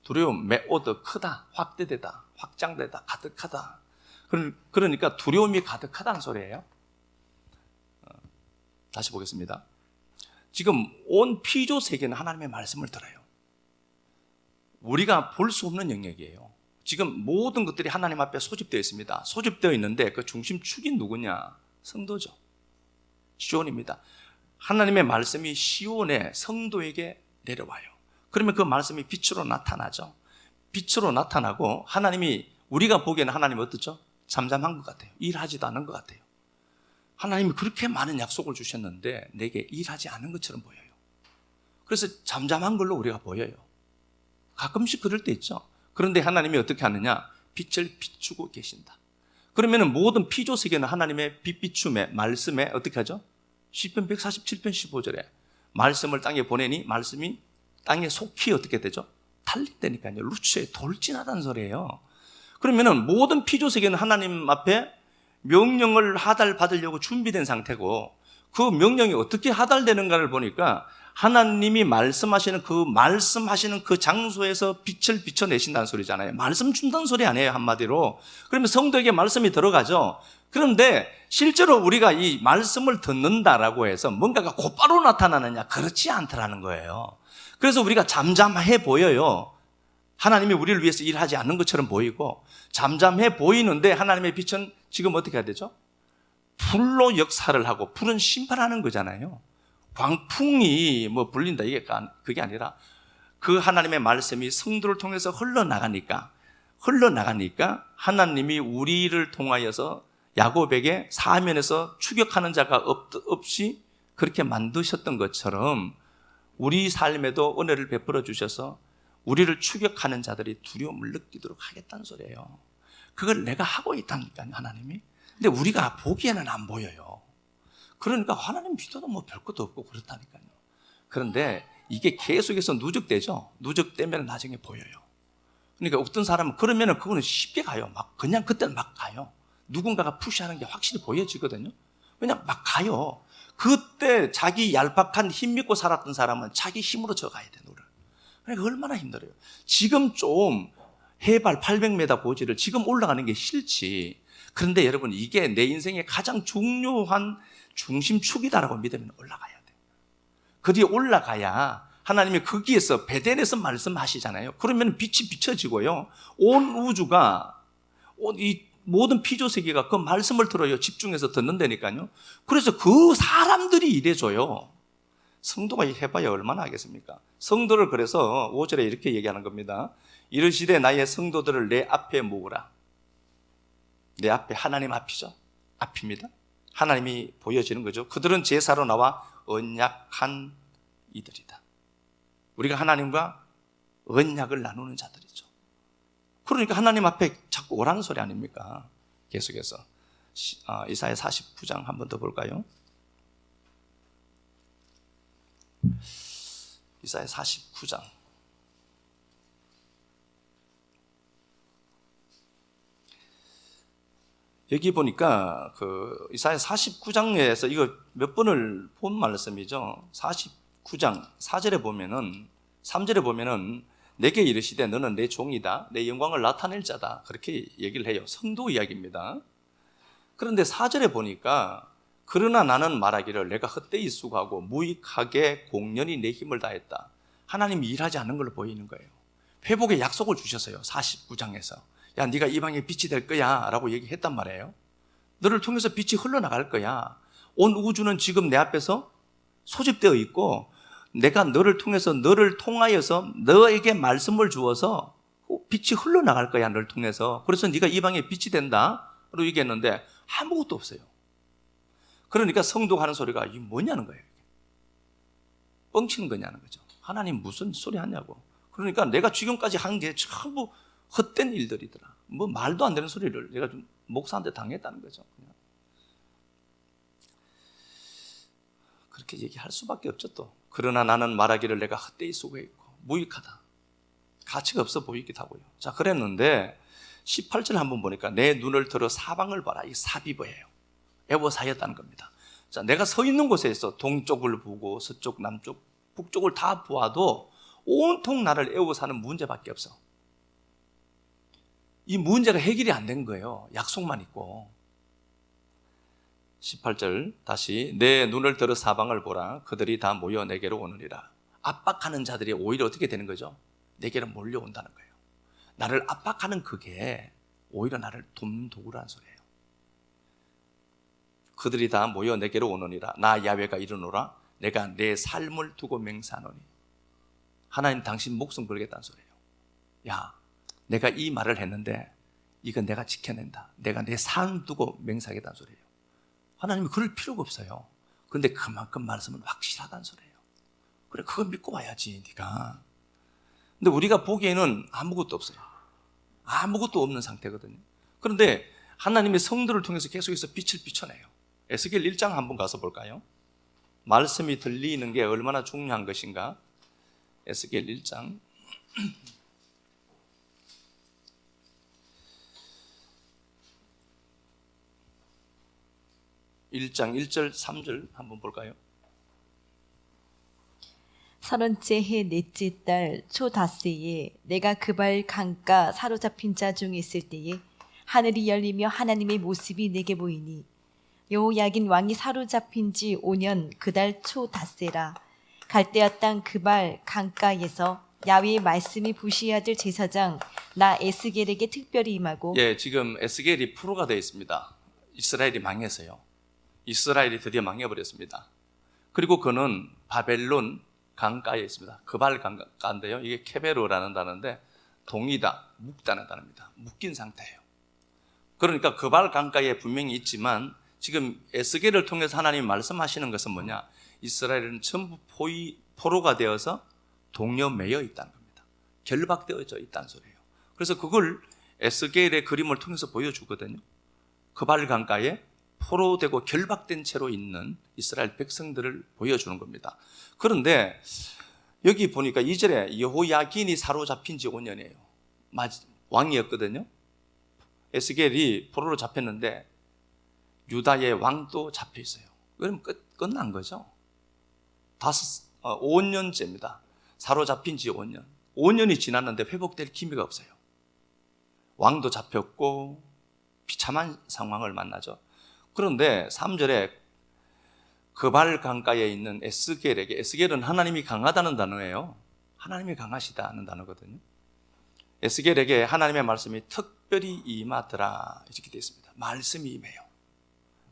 두려움, 메오드, 크다, 확대되다, 확장되다, 가득하다. 그러니까 두려움이 가득하다는 소리예요. 다시 보겠습니다. 지금 온 피조 세계는 하나님의 말씀을 들어요. 우리가 볼 수 없는 영역이에요. 지금 모든 것들이 하나님 앞에 소집되어 있습니다. 소집되어 있는데 그 중심축이 누구냐? 성도죠. 시온입니다. 하나님의 말씀이 시온의 성도에게 내려와요. 그러면 그 말씀이 빛으로 나타나죠. 빛으로 나타나고 하나님이 우리가 보기에는 하나님이 어떻죠? 잠잠한 것 같아요. 일하지도 않은 것 같아요. 하나님이 그렇게 많은 약속을 주셨는데 내게 일하지 않은 것처럼 보여요. 그래서 잠잠한 걸로 우리가 보여요. 가끔씩 그럴 때 있죠. 그런데 하나님이 어떻게 하느냐? 빛을 비추고 계신다. 그러면 모든 피조 세계는 하나님의 빛 비춤에 말씀에 어떻게 하죠? 시편 147편 15절에 말씀을 땅에 보내니 말씀이 땅에 속히 어떻게 되죠? 달린다니까요. 루츠에 돌진하다는 소리예요. 그러면은 모든 피조 세계는 하나님 앞에 명령을 하달받으려고 준비된 상태고 그 명령이 어떻게 하달되는가를 보니까 하나님이 말씀하시는 그 장소에서 빛을 비춰내신다는 소리잖아요. 말씀 준다는 소리 아니에요, 한마디로. 그러면 성도에게 말씀이 들어가죠. 그런데 실제로 우리가 이 말씀을 듣는다라고 해서 뭔가가 곧바로 나타나느냐? 그렇지 않더라는 거예요. 그래서 우리가 잠잠해 보여요. 하나님이 우리를 위해서 일하지 않는 것처럼 보이고 잠잠해 보이는데 하나님의 빛은 지금 어떻게 해야 되죠? 불로 역사를 하고 불은 심판하는 거잖아요. 광풍이 불린다 그게 아니라 그 하나님의 말씀이 성도를 통해서 흘러나가니까 하나님이 우리를 통하여서 야곱에게 사면에서 추격하는 자가 없이 그렇게 만드셨던 것처럼 우리 삶에도 은혜를 베풀어 주셔서 우리를 추격하는 자들이 두려움을 느끼도록 하겠다는 소리예요. 그걸 내가 하고 있다니까요, 하나님이. 근데 우리가 보기에는 안 보여요. 그러니까 하나님 믿어도 별것도 없고 그렇다니까요. 그런데 이게 계속해서 누적되죠. 누적되면 나중에 보여요. 그러니까 어떤 사람은 그러면은 그거는 쉽게 가요. 그냥 그때는 막 가요. 누군가가 푸시하는 게 확실히 보여지거든요. 그냥 막 가요. 그때 자기 얄팍한 힘 믿고 살았던 사람은 자기 힘으로 져가야 돼, 노를. 그러니까 얼마나 힘들어요. 지금 좀 해발 800m 고지를 지금 올라가는 게 싫지. 그런데 여러분, 이게 내 인생의 가장 중요한 중심축이다라고 믿으면 올라가야 돼. 그리 올라가야 하나님이 거기에서 베델에서 말씀하시잖아요. 그러면 빛이 비춰지고요. 온 우주가 이 모든 피조 세계가 그 말씀을 들어요. 집중해서 듣는다니까요. 그래서 그 사람들이 일해줘요. 성도가 해봐야 얼마나 하겠습니까? 성도를 그래서 5절에 이렇게 얘기하는 겁니다. 이르시되 나의 성도들을 내 앞에 모으라. 내 앞에 하나님 앞이죠. 앞입니다. 하나님이 보여지는 거죠. 그들은 제사로 나와 언약한 이들이다. 우리가 하나님과 언약을 나누는 자들이죠. 그러니까 하나님 앞에 자꾸 오라는 소리 아닙니까? 계속해서 이사야 49장 한 번 더 볼까요? 이사야 49장. 여기 보니까 이사야 49장에서 이거 몇 번을 본 말씀이죠. 49장 4절에 보면은 3절에 보면은 내게 이르시되 너는 내 종이다, 내 영광을 나타낼 자다, 그렇게 얘기를 해요. 성도 이야기입니다. 그런데 4절에 보니까 그러나 나는 말하기를 내가 헛되이 수고하고 무익하게 공연히 내 힘을 다했다. 하나님이 일하지 않는 걸로 보이는 거예요. 회복의 약속을 주셨어요. 49장에서 야, 네가 이 방에 빛이 될 거야 라고 얘기했단 말이에요. 너를 통해서 빛이 흘러나갈 거야. 온 우주는 지금 내 앞에서 소집되어 있고 내가 너를 통하여서 너에게 말씀을 주어서 빛이 흘러나갈 거야, 너를 통해서. 그래서 네가 이 방에 빛이 된다 라고 얘기했는데 아무것도 없어요. 그러니까 성도가 하는 소리가 이게 뭐냐는 거예요. 뻥치는 거냐는 거죠. 하나님 무슨 소리 하냐고. 그러니까 내가 지금까지 한 게 전부 헛된 일들이더라. 뭐 말도 안 되는 소리를 내가 좀 목사한테 당했다는 거죠. 그냥. 그렇게 얘기할 수밖에 없죠 또. 그러나 나는 말하기를 내가 헛되이 수고했고 무익하다. 가치가 없어 보이기도 하고요. 자, 그랬는데 18절 한번 보니까 내 눈을 들어 사방을 봐라. 이 사비버예요. 애워사였다는 겁니다. 자, 내가 서 있는 곳에서 동쪽을 보고 서쪽, 남쪽, 북쪽을 다 보아도 온통 나를 애워사는 문제밖에 없어. 이 문제가 해결이 안 된 거예요. 약속만 있고. 18절 다시 내 눈을 들어 사방을 보라. 그들이 다 모여 내게로 오느니라. 압박하는 자들이 오히려 어떻게 되는 거죠? 내게로 몰려온다는 거예요. 나를 압박하는 그게 오히려 나를 돕도구라는 소리예요. 그들이 다 모여 내게로 오느니라. 나 야훼가 이르노라. 내가 내 삶을 두고 맹세하노니. 하나님 당신 목숨 걸겠다는 소리예요. 야, 내가 이 말을 했는데 이건 내가 지켜낸다. 내가 내 삶 두고 맹세하겠다는 소리예요. 하나님이 그럴 필요가 없어요. 그런데 그만큼 말씀은 확실하다는 소리예요. 그래, 그거 믿고 와야지 네가. 근데 우리가 보기에는 아무것도 없어요. 아무것도 없는 상태거든요. 그런데 하나님의 성도를 통해서 계속해서 빛을 비춰내요. 에스겔 1장 한번 가서 볼까요? 말씀이 들리는 게 얼마나 중요한 것인가. 에스겔 1장 1절 3절 한번 볼까요? 30째 해 넷째 달 초닷새에 내가 그발 강가 사로잡힌 자 중에 있을 때에 하늘이 열리며 하나님의 모습이 내게 보이니 여호야긴 왕이 사로잡힌 지 5년 그달 초닷새라. 갈대아 땅 그발 강가에서 야훼의 말씀이 부시의 아들 제사장 나 에스겔에게 특별히 임하고. 예, 지금 에스겔이 프로가 되어 있습니다. 이스라엘이 망해서요. 이스라엘이 드디어 망해버렸습니다. 그리고 그는 바벨론 강가에 있습니다. 그발 강가인데요. 이게 케베로라는 단어인데 동이다, 묵다는 단어입니다. 묶인 상태예요. 그러니까 그발 강가에 분명히 있지만 지금 에스겔을 통해서 하나님이 말씀하시는 것은 뭐냐? 이스라엘은 전부 포로가 되어서 동여 매여 있다는 겁니다. 결박되어져 있다는 소리예요. 그래서 그걸 에스겔의 그림을 통해서 보여주거든요. 그발 강가에 포로되고 결박된 채로 있는 이스라엘 백성들을 보여주는 겁니다. 그런데 여기 보니까 2절에 여호야긴이 사로잡힌 지 5년이에요. 왕이었거든요. 에스겔이 포로로 잡혔는데 유다의 왕도 잡혀 있어요. 그럼 끝난 거죠. 5년째입니다. 사로잡힌 지 5년. 5년이 지났는데 회복될 기미가 없어요. 왕도 잡혔고 비참한 상황을 만나죠. 그런데 3절에 그발 강가에 있는 에스겔에게, 에스겔은 하나님이 강하다는 단어예요. 하나님이 강하시다는 단어거든요. 에스겔에게 하나님의 말씀이 특별히 임하더라 이렇게 되어 있습니다. 말씀이 임해요.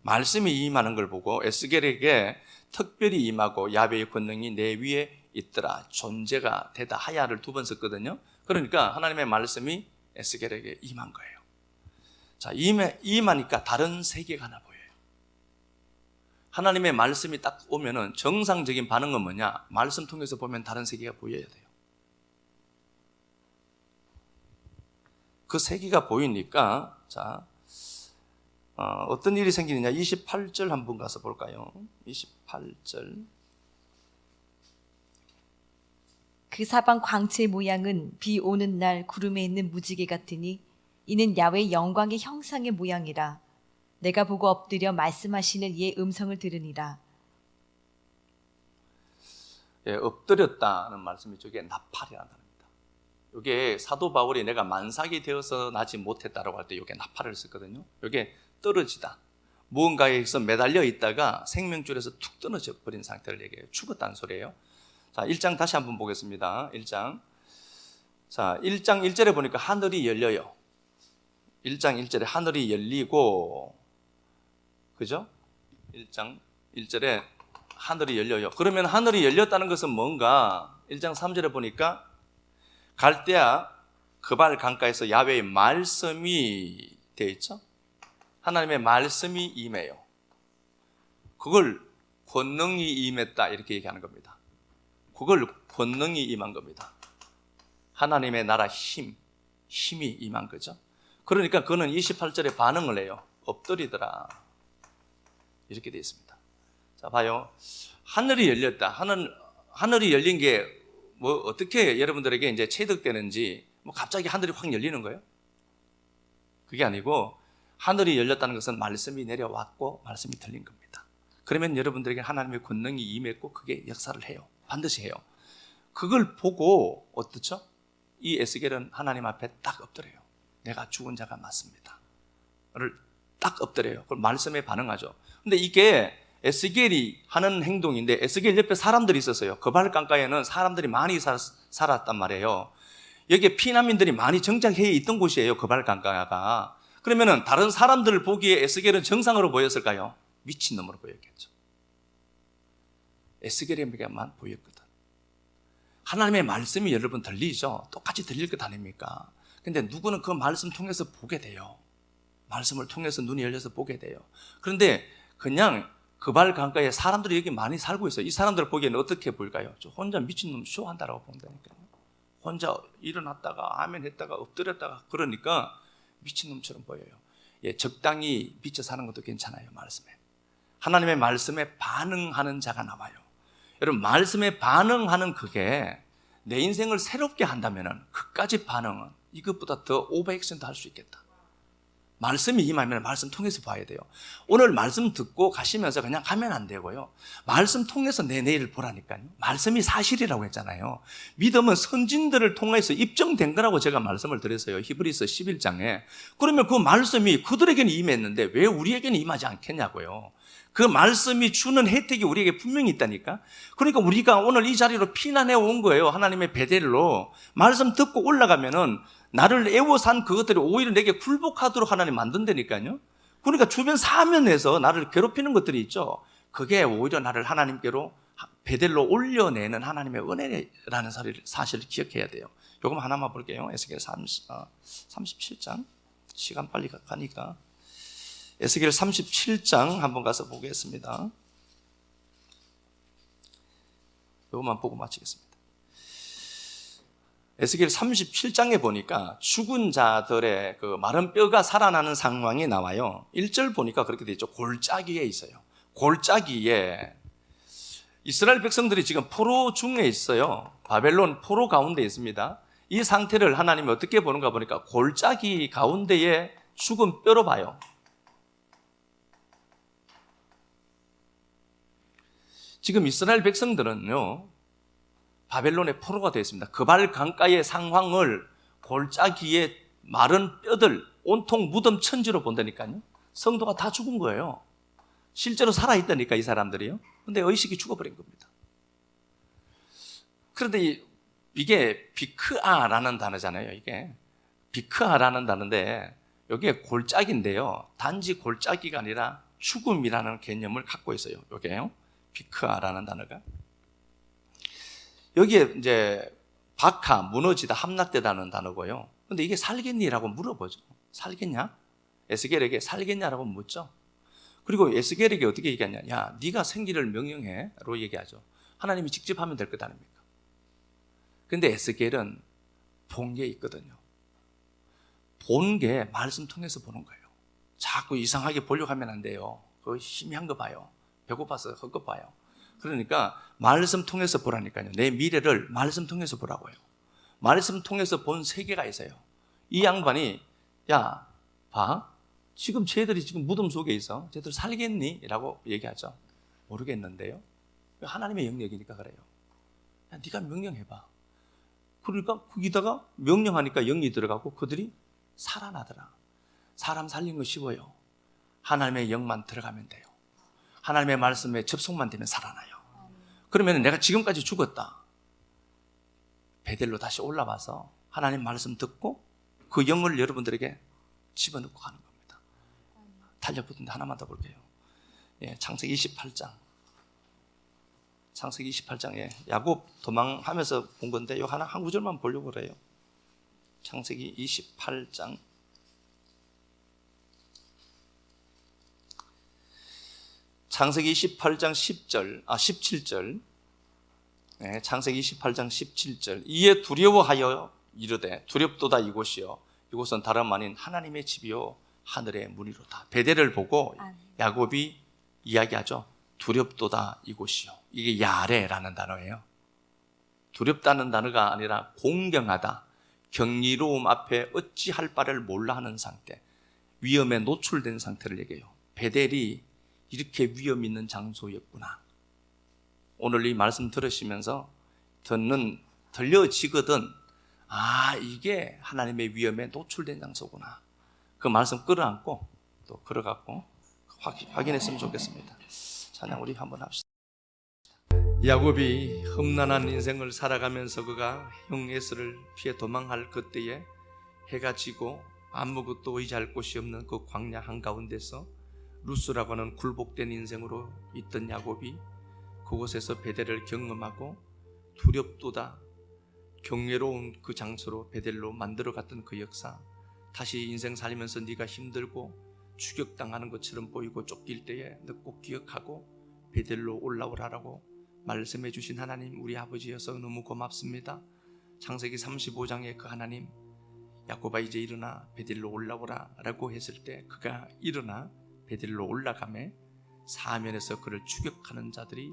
말씀이 임하는 걸 보고 에스겔에게 특별히 임하고 야훼의 권능이 내 위에 있더라. 존재가 되다. 하야를 2번 썼거든요. 그러니까 하나님의 말씀이 에스겔에게 임한 거예요. 자, 임하니까 다른 세계가 하나 보여요. 하나님의 말씀이 딱 오면은 정상적인 반응은 뭐냐? 말씀 통해서 보면 다른 세계가 보여야 돼요. 그 세계가 보이니까 자, 어떤 일이 생기느냐? 28절 한번 가서 볼까요? 28절. 그 사방 광채의 모양은 비 오는 날 구름에 있는 무지개 같으니 이는 야훼의 영광의 형상의 모양이라. 내가 보고 엎드려 말씀하시는 이의 음성을 들으니라. 예, 엎드렸다는 말씀이 저게 나팔이라는 단어입니다. 이게 사도 바울이 내가 만삭이 되어서 나지 못했다라고 할 때 이게 나팔을 썼거든요. 이게 떨어지다. 무언가에서 매달려 있다가 생명줄에서 툭 떨어져 버린 상태를 얘기해요. 죽었다는 소리예요. 자, 1장 다시 한번 보겠습니다. 1장. 자, 1장 1절에 보니까 하늘이 열려요. 1장 1절에 하늘이 열리고, 그죠? 1장 1절에 하늘이 열려요. 그러면 하늘이 열렸다는 것은 뭔가? 1장 3절에 보니까 갈대아 그발 강가에서 야훼의 말씀이 되어 있죠? 하나님의 말씀이 임해요. 그걸 권능이 임했다 이렇게 얘기하는 겁니다. 그걸 권능이 임한 겁니다. 하나님의 나라 힘이 임한 거죠. 그러니까 그는 28절에 반응을 해요. 엎드리더라. 이렇게 되어 있습니다. 자, 봐요. 하늘이 열렸다. 하늘이 열린 게 뭐 어떻게 여러분들에게 이제 체득되는지 뭐 갑자기 하늘이 확 열리는 거예요? 그게 아니고 하늘이 열렸다는 것은 말씀이 내려왔고 말씀이 들린 겁니다. 그러면 여러분들에게 하나님의 권능이 임했고 그게 역사를 해요. 반드시 해요. 그걸 보고 어떻죠? 이 에스겔은 하나님 앞에 딱 엎드려요. 내가 죽은 자가 맞습니다. 를 딱 엎드려요. 그걸 말씀에 반응하죠. 근데 이게 에스겔이 하는 행동인데 에스겔 옆에 사람들이 있었어요. 그발 강가에는 사람들이 많이 살았단 말이에요. 여기에 피난민들이 많이 정착해 있던 곳이에요. 그발 강가가. 그러면은 다른 사람들을 보기에 에스겔은 정상으로 보였을까요? 미친놈으로 보였겠죠. 에스겔에게만 보였거든. 하나님의 말씀이 여러분 들리죠? 똑같이 들릴 것 아닙니까? 근데 누구는 그 말씀 통해서 보게 돼요. 말씀을 통해서 눈이 열려서 보게 돼요. 그런데 그냥 그발 강가에 사람들이 여기 많이 살고 있어요. 이 사람들 보기에는 어떻게 보일까요? 저 혼자 미친놈 쇼한다라고 본다니까요. 혼자 일어났다가 아멘 했다가 엎드렸다가 그러니까 미친놈처럼 보여요. 예, 적당히 비춰 사는 것도 괜찮아요. 말씀에. 하나님의 말씀에 반응하는 자가 나와요. 여러분 말씀에 반응하는 그게 내 인생을 새롭게 한다면 그까지 반응은 이것보다 더 오버액션도 할 수 있겠다. 말씀이 임하면 말씀 통해서 봐야 돼요. 오늘 말씀 듣고 가시면서 그냥 가면 안 되고요. 말씀 통해서 내 내일을 보라니까요. 말씀이 사실이라고 했잖아요. 믿음은 선진들을 통해서 입증된 거라고 제가 말씀을 드렸어요. 히브리서 11장에. 그러면 그 말씀이 그들에게는 임했는데 왜 우리에게는 임하지 않겠냐고요. 그 말씀이 주는 혜택이 우리에게 분명히 있다니까. 그러니까 우리가 오늘 이 자리로 피난해 온 거예요. 하나님의 베델로. 말씀 듣고 올라가면은 나를 애워싼 그것들이 오히려 내게 굴복하도록 하나님 만든다니까요. 그러니까 주변 사면에서 나를 괴롭히는 것들이 있죠. 그게 오히려 나를 하나님께로 베델로 올려내는 하나님의 은혜라는 사실을 기억해야 돼요. 요거 하나만 볼게요. 에스겔 37장. 시간 빨리 가니까. 에스겔 37장 한번 가서 보겠습니다. 요것만 보고 마치겠습니다. 에스겔 37장에 보니까 죽은 자들의 그 마른 뼈가 살아나는 상황이 나와요. 1절 보니까 그렇게 되어 있죠. 골짜기에 있어요. 골짜기에 이스라엘 백성들이 지금 포로 중에 있어요. 바벨론 포로 가운데 있습니다. 이 상태를 하나님이 어떻게 보는가 보니까 골짜기 가운데에 죽은 뼈로 봐요. 지금 이스라엘 백성들은요, 바벨론의 포로가 되어 있습니다. 그발 강가의 상황을 골짜기에 마른 뼈들, 온통 무덤 천지로 본다니까요. 성도가 다 죽은 거예요. 실제로 살아있다니까, 이 사람들이요. 근데 의식이 죽어버린 겁니다. 그런데 이게 비크아라는 단어잖아요. 이게 비크아라는 단어인데 여기에 골짜기인데요. 단지 골짜기가 아니라 죽음이라는 개념을 갖고 있어요. 여기에요. 비크아라는 단어가. 여기에 이제 박하, 무너지다, 함락되다는 단어고요. 근데 이게 살겠니라고 물어보죠. 살겠냐? 에스겔에게 살겠냐라고 묻죠. 그리고 에스겔에게 어떻게 얘기하냐? 야, 네가 생기를 명령해로 얘기하죠. 하나님이 직접 하면 될 것 아닙니까? 근데 에스겔은 본 게 있거든요. 본 게 말씀 통해서 보는 거예요. 자꾸 이상하게 보려고 하면 안 돼요. 그거 희미한 거 봐요. 배고파서 헛것 봐요. 그러니까 말씀 통해서 보라니까요. 내 미래를 말씀 통해서 보라고요. 말씀 통해서 본 세계가 있어요. 이 양반이 야, 봐. 지금 쟤들이 지금 무덤 속에 있어. 쟤들 살겠니? 라고 얘기하죠. 모르겠는데요. 하나님의 영역이니까 그래요. 야, 네가 명령해봐. 그러니까 거기다가 명령하니까 영이 들어가고 그들이 살아나더라. 사람 살린 거 쉬워요. 하나님의 영만 들어가면 돼요. 하나님의 말씀에 접속만 되면 살아나요. 그러면 내가 지금까지 죽었다. 베델로 다시 올라와서 하나님 말씀 듣고 그 영을 여러분들에게 집어넣고 가는 겁니다. 달려붙는데 하나만 더 볼게요. 예, 창세기 28장. 창세기 28장에 야곱 도망하면서 본 건데 요 하나 한 구절만 보려고 그래요. 창세기 28장. 창세기 28장 17절. 네, 창세기 28장 17절. 이에 두려워하여 이르되 두렵도다 이곳이요 이곳은 다름 아닌 하나님의 집이요 하늘의 문이로다. 베델을 보고 야곱이 이야기하죠. 두렵도다 이곳이요. 이게 야레라는 단어예요. 두렵다는 단어가 아니라 공경하다, 경이로움 앞에 어찌할 바를 몰라 하는 상태, 위험에 노출된 상태를 얘기해요. 베델이 이렇게 위험 있는 장소였구나. 오늘 이 말씀 들으시면서 들려지거든, 아, 이게 하나님의 위험에 노출된 장소구나. 그 말씀 끌어안고 또 걸어갖고 확인했으면 좋겠습니다. 찬양 우리 한번 합시다. 야곱이 험난한 인생을 살아가면서 그가 형 에서를 피해 도망할 그때에 해가 지고 아무것도 의지할 곳이 없는 그 광야 한가운데서 루스라고 하는 굴복된 인생으로 있던 야곱이 그곳에서 베델을 경험하고 두렵도다 경외로운 그 장소로 베델로 만들어갔던 그 역사, 다시 인생 살면서 네가 힘들고 추격당하는 것처럼 보이고 쫓길 때에 너 꼭 기억하고 베델로 올라오라라고 말씀해 주신 하나님, 우리 아버지여서 너무 고맙습니다. 창세기 35장에 그 하나님, 야곱아 이제 일어나 베델로 올라오라 라고 했을 때 그가 일어나 베델로 올라가매 사면에서 그를 추격하는 자들이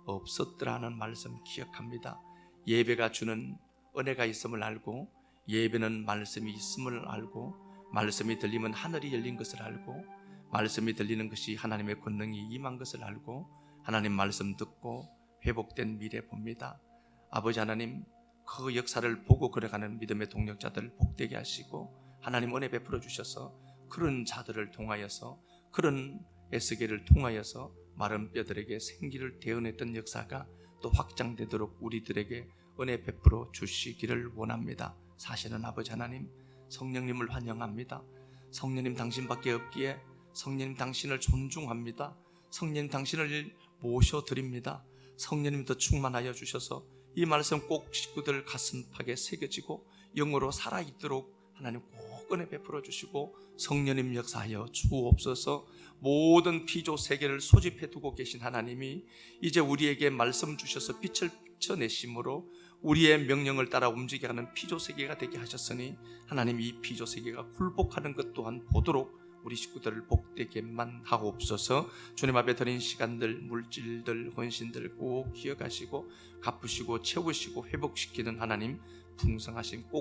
없었더라는 말씀 기억합니다. 예배가 주는 은혜가 있음을 알고, 예배는 말씀이 있음을 알고, 말씀이 들리면 하늘이 열린 것을 알고, 말씀이 들리는 것이 하나님의 권능이 임한 것을 알고, 하나님 말씀 듣고 회복된 미래 봅니다. 아버지 하나님, 그 역사를 보고 걸어가는 믿음의 동력자들 복되게 하시고, 하나님 은혜 베풀어 주셔서 그런 자들을 통하여서, 그런 에스겔을 통하여서 마른 뼈들에게 생기를 대언했던 역사가 또 확장되도록 우리들에게 은혜 베풀어 주시기를 원합니다. 사실은 아버지 하나님, 성령님을 환영합니다. 성령님 당신밖에 없기에 성령님 당신을 존중합니다. 성령님 당신을 모셔드립니다. 성령님 더 충만하여 주셔서 이 말씀 꼭 식구들 가슴팍에 새겨지고 영으로 살아있도록 하나님 꼭 은혜 베풀어 주시고 성령님 역사하여 주옵소서. 모든 피조 세계를 소집해 두고 계신 하나님이 이제 우리에게 말씀 주셔서 빛을 비춰내심으로 우리의 명령을 따라 움직여 가는 피조 세계가 되게 하셨으니 하나님 이 피조 세계가 굴복하는 것 또한 보도록 우리 식구들을 복되게만 하옵소서. 주님 앞에 드린 시간들, 물질들, 헌신들 꼭 기억하시고 갚으시고 채우시고 회복시키는 하나님, 풍성하신 꼭